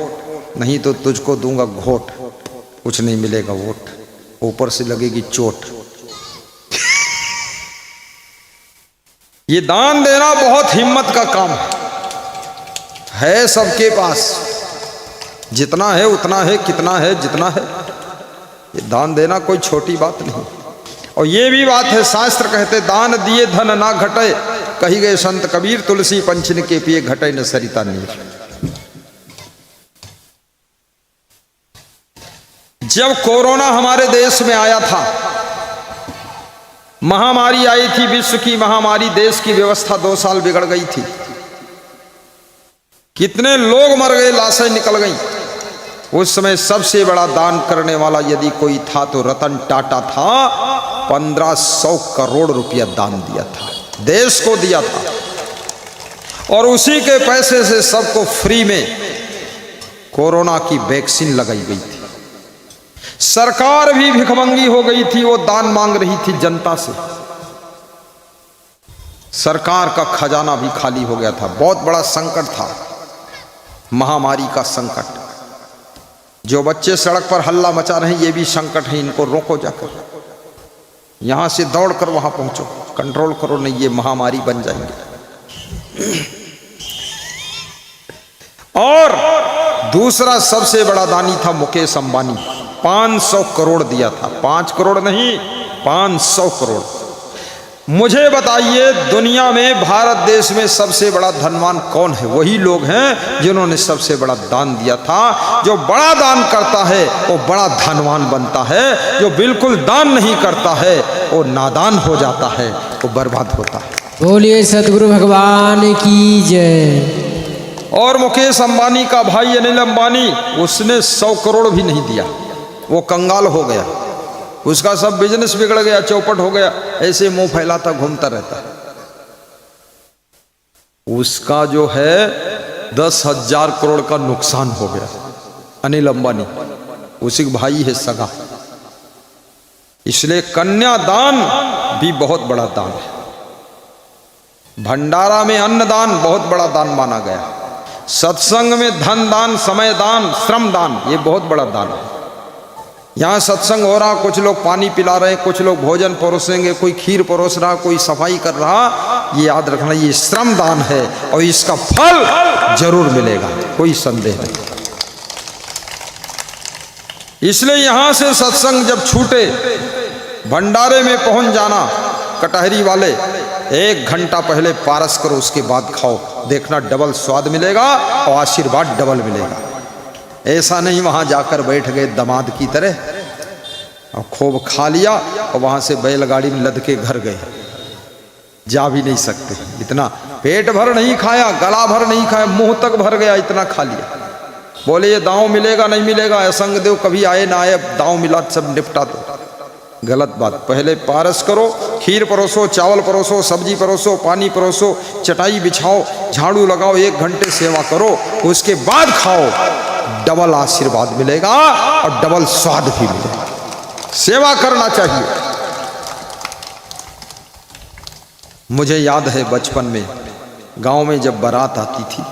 नहीं तो तुझको दूंगा घोट, कुछ नहीं मिलेगा वोट, ऊपर से लगेगी चोट। ये दान देना बहुत हिम्मत का काम है सबके पास, जितना है उतना है, कितना है जितना है। ये दान देना कोई छोटी बात नहीं। और ये भी बात है, शास्त्र कहते दान दिए धन ना घटे, कही गए संत कबीर, तुलसी पंचन के पिए घटे न सरिता नीर। जब कोरोना हमारे देश में आया था, महामारी आई थी, विश्व की महामारी, देश की व्यवस्था 2 साल बिगड़ गई थी। कितने लोग मर गए, लाशें निकल गईं। उस समय सबसे बड़ा दान करने वाला यदि कोई था तो रतन टाटा था। 1500 करोड़ रुपया दान दिया था, देश को दिया था, और उसी के पैसे से सबको फ्री में कोरोना की वैक्सीन लगाई गई थी। सरकार भी भिखमंगी हो गई थी, वो दान मांग रही थी जनता से। सरकार का खजाना भी खाली हो गया था। बहुत बड़ा संकट था, महामारी का संकट। जो बच्चे सड़क पर हल्ला मचा रहे हैं ये भी संकट है, इनको रोको जाकर, यहां से दौड़ कर वहां पहुंचो, कंट्रोल करो, नहीं ये महामारी बन जाएंगे। और दूसरा सबसे बड़ा दानी था मुकेश अंबानी, 500 करोड़ दिया था। 5 करोड़ नहीं, 500 करोड़। मुझे बताइए दुनिया में, भारत देश में सबसे बड़ा धनवान कौन है? वही लोग हैं जिन्होंने सबसे बड़ा दान दिया था। जो बड़ा दान करता है वो बड़ा धनवान बनता है, जो बिल्कुल दान नहीं करता है वो नादान हो जाता है, वो बर्बाद होता है। बोलिए सतगुरु भगवान की जय। और मुकेश अंबानी का भाई अनिल अंबानी, उसने 100 करोड़ भी नहीं दिया, वो कंगाल हो गया, उसका सब बिजनेस बिगड़ गया, चौपट हो गया, ऐसे मुंह फैलाता घूमता रहता। उसका जो है 10,000 करोड़ का नुकसान हो गया। अनिल अंबानी, उसी का भाई है सगा। इसलिए कन्यादान भी बहुत बड़ा दान है। भंडारा में अन्नदान बहुत बड़ा दान माना गया। सत्संग में धन दान, समय दान, श्रम दान, ये बहुत बड़ा दान है। यहाँ सत्संग हो रहा, कुछ लोग पानी पिला रहे, कुछ लोग भोजन परोसेंगे, कोई खीर परोस रहा, कोई सफाई कर रहा, ये याद रखना ये श्रम दान है और इसका फल जरूर मिलेगा, कोई संदेह नहीं। इसलिए यहाँ से सत्संग जब छूटे, भंडारे में पहुंच जाना, कटहरी वाले 1 घंटा पहले पारस करो, उसके बाद खाओ, देखना डबल स्वाद मिलेगा और आशीर्वाद डबल मिलेगा। ऐसा नहीं वहां जाकर बैठ गए दमाद की तरह और खूब खा लिया और वहां से बैलगाड़ी में लद के घर गए, जा भी नहीं सकते। इतना पेट भर नहीं खाया, गला भर नहीं खाया, मुंह तक भर गया, इतना खा लिया। बोले ये दांव मिलेगा नहीं मिलेगा, असंग देव कभी आए ना आए, दांव मिला सब निपटा दो। गलत बात। पहले पारस करो, खीर परोसो, चावल परोसो, सब्जी परोसो, पानी परोसो, चटाई बिछाओ, झाड़ू लगाओ, 1 घंटे सेवा करो, उसके बाद खाओ, डबल आशीर्वाद मिलेगा और डबल स्वाद भी मिलेगा। सेवा करना चाहिए। मुझे याद है बचपन में गांव में जब बारात आती थी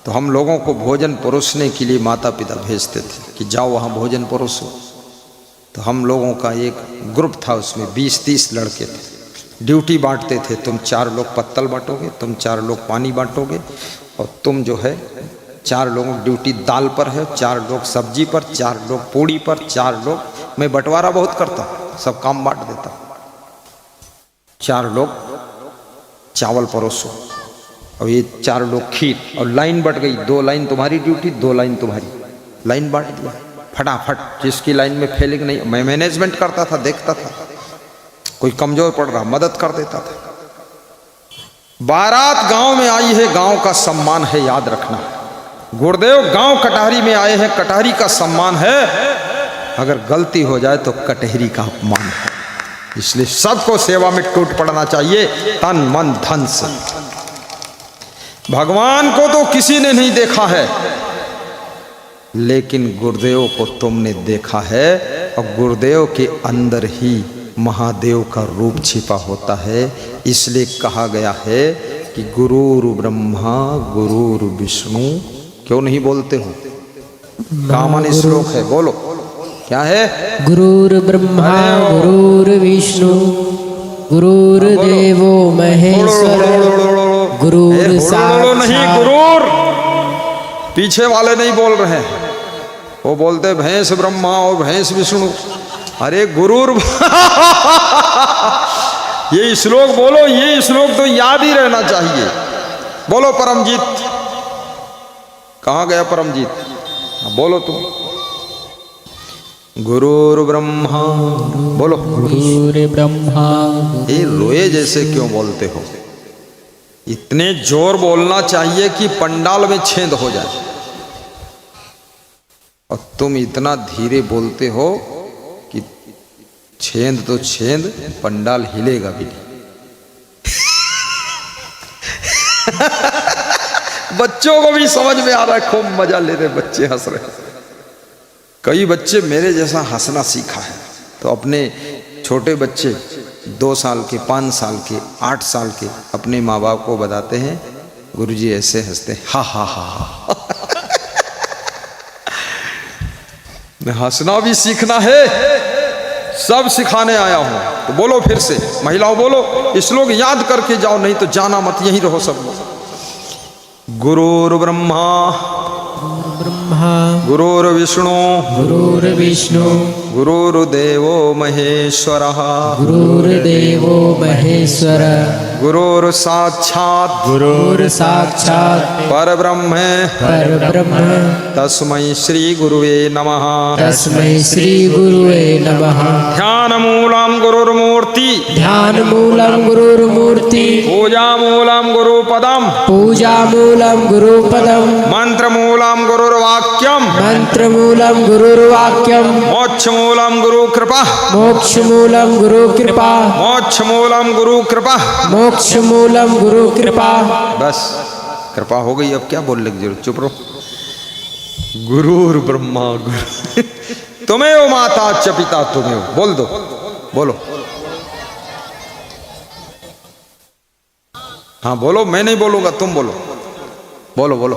तो हम लोगों को भोजन परोसने के लिए माता पिता भेजते थे कि जाओ वहाँ भोजन परोसो। तो हम लोगों का एक ग्रुप था, उसमें 20-30 लड़के थे। ड्यूटी बांटते थे, तुम 4 लोग पत्तल बांटोगे, तुम 4 लोग पानी बांटोगे और तुम जो है 4 लोगों की ड्यूटी दाल पर है, 4 लोग सब्जी पर, 4 लोग पूड़ी पर, 4 लोग, मैं बंटवारा बहुत करता, सब काम बांट देता। 4 लोग चावल परोसो और ये 4 लोग खीर, और लाइन बट गई, 2 लाइन तुम्हारी ड्यूटी, 2 लाइन तुम्हारी, लाइन बांट दिया फटाफट। जिसकी लाइन में फेलिंग नहीं, मैं मैनेजमेंट करता था, देखता था, कोई कमजोर पड़ रहा मदद कर देता था। बारात गांव में आई है, गांव का सम्मान है, याद रखना। गुरुदेव गांव कटहरी में आए हैं, कटहरी का सम्मान है, अगर गलती हो जाए तो कटहरी का अपमान है। इसलिए सबको सेवा में टूट पड़ना चाहिए, तन मन धन से। भगवान को तो किसी ने नहीं देखा है, लेकिन गुरुदेव को तुमने देखा है, और गुरुदेव के अंदर ही महादेव का रूप छिपा होता है। इसलिए कहा गया है कि गुरुर् ब्रह्मा गुरुर् विष्णु। क्यों नहीं बोलते हो? कामन श्लोक है, बोलो क्या है? गुरुर् ब्रह्मा गुरुर्विष्णु गुरुर्देवो महेश्वर गुरुर् साक्षात्। नहीं, गुरुर पीछे वाले नहीं बोल रहे हैं, वो बोलते भैंस ब्रह्मा और भैंस विष्णु। अरे गुरुर ये श्लोक बोलो, ये श्लोक तो याद ही रहना चाहिए। बोलो परमजीत, कहाँ गया परमजीत? बोलो तुम। गुरुर् ब्रह्मा, बोलो गुरुर् ब्रह्मा। ये रोए जैसे क्यों बोलते हो? इतने जोर बोलना चाहिए कि पंडाल में छेद हो जाए, और तुम इतना धीरे बोलते हो कि छेद तो छेद, पंडाल हिलेगा भी नहीं। बच्चों को भी समझ में आ रहा है, खूब मजा ले रहे बच्चे, हंस रहे। कई बच्चे मेरे जैसा हंसना सीखा है, तो अपने छोटे बच्चे 2 साल के, 5 साल के, 8 साल के अपने माँ बाप को बताते हैं, गुरुजी ऐसे हंसते हैं, हा हा हा। हंसना भी सीखना है, सब सिखाने आया हूं। तो बोलो फिर से, महिलाओं बोलो, इस लोग याद करके जाओ, नहीं तो जाना मत, यहीं रहो सब लोग। गुरुर् ब्रह्मा ब्रह्मा गुरुर्विष्णु गुरुर्विष्णु गुरुर्देवो महेश्वरः गुरुर्देवो महेश्वर गुरुर्साक्षात् गुरुर्साक्षात् परब्रह्म परब्रह्म तस्मै श्री गुरुवे नमः। तस्मै श्री गुरुवे नमः। ध्यानमूलं गुरुर्मूर्ति ध्यानमूलं गुरुर्मूर्ति पूजामूलं गुरुपदम् पूजामूलं गुरुपदम् मंत्रमूलं गुरुर्वाक्यम् मंत्रमूलं गुरुर्वाक्यम् मोक्षमूलं गुरुकृपा मोक्षमूलं गुरुकृपा मोक्षमूलं गुरुकृपा। मोक्षमूलं गुरुकृपा। बस कृपा हो गई, अब क्या बोलने की जरूरत, चुप रहो। गुरुर ब्रह्मा गुरु तुम्हें माता च पिता तुम्हें बोल दो, बोलो। हाँ बोलो, मैं नहीं बोलूंगा, तुम बोलो, बोलो बोलो।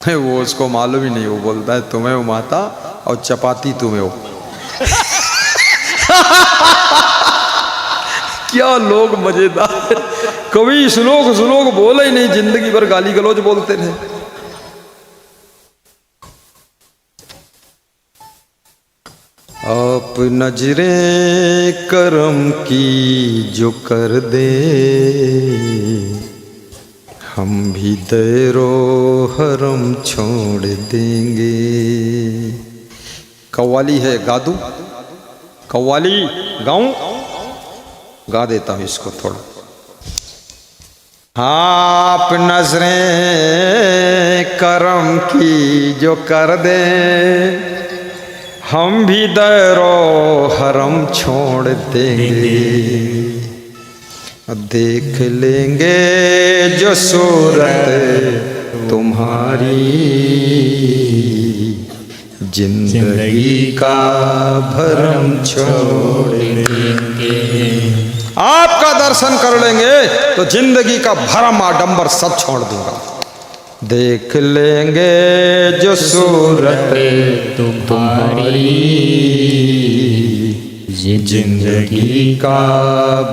वो उसको मालूम ही नहीं, वो बोलता है तुम्हें हो माता और चपाती तुम्हें हो। क्या लोग मजेदार, कभी श्लोक बोले ही नहीं, जिंदगी भर गाली गलौज बोलते रहे। आप नजरें करम की जो कर दे, हम भी दैरो हरम छोड़ देंगे। कव्वाली है, गा दूं? कव्वाली गाऊं? गा देता हूं इसको थोड़ा। आप नजरें करम की जो कर दे, हम भी दैरो हरम छोड़ देंगे। देख लेंगे जो सूरत तुम्हारी, जिंदगी का भरम छोड़ देंगे। आपका दर्शन कर लेंगे तो जिंदगी का भरम आडंबर सब छोड़ दूंगा। देख लेंगे जो सूरत तुम्हारी, जिंदगी का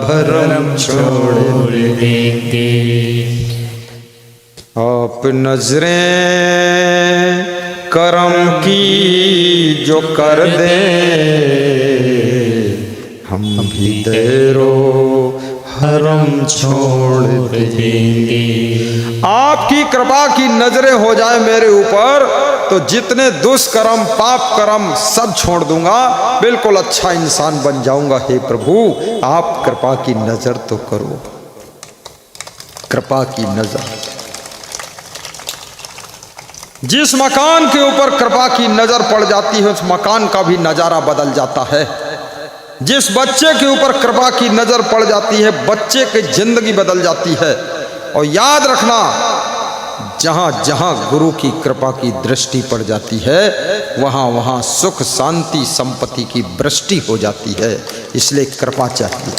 भरम छोड़ देंगे। आप नजरें करम की जो कर दे, हम भी दैरो हरम छोड़ देंगे। आपकी कृपा की नजरें हो जाए मेरे ऊपर तो जितने दुष्कर्म पाप कर्म सब छोड़ दूंगा, बिल्कुल अच्छा इंसान बन जाऊंगा। हे प्रभु आप कृपा की नजर तो करो, कृपा की नजर। जिस मकान के ऊपर कृपा की नजर पड़ जाती है उस मकान का भी नजारा बदल जाता है। जिस बच्चे के ऊपर कृपा की नजर पड़ जाती है बच्चे की जिंदगी बदल जाती है। और याद रखना, जहां जहां गुरु की कृपा की दृष्टि पड़ जाती है वहां वहां सुख शांति संपत्ति की वृष्टि हो जाती है। इसलिए कृपा चाहिए।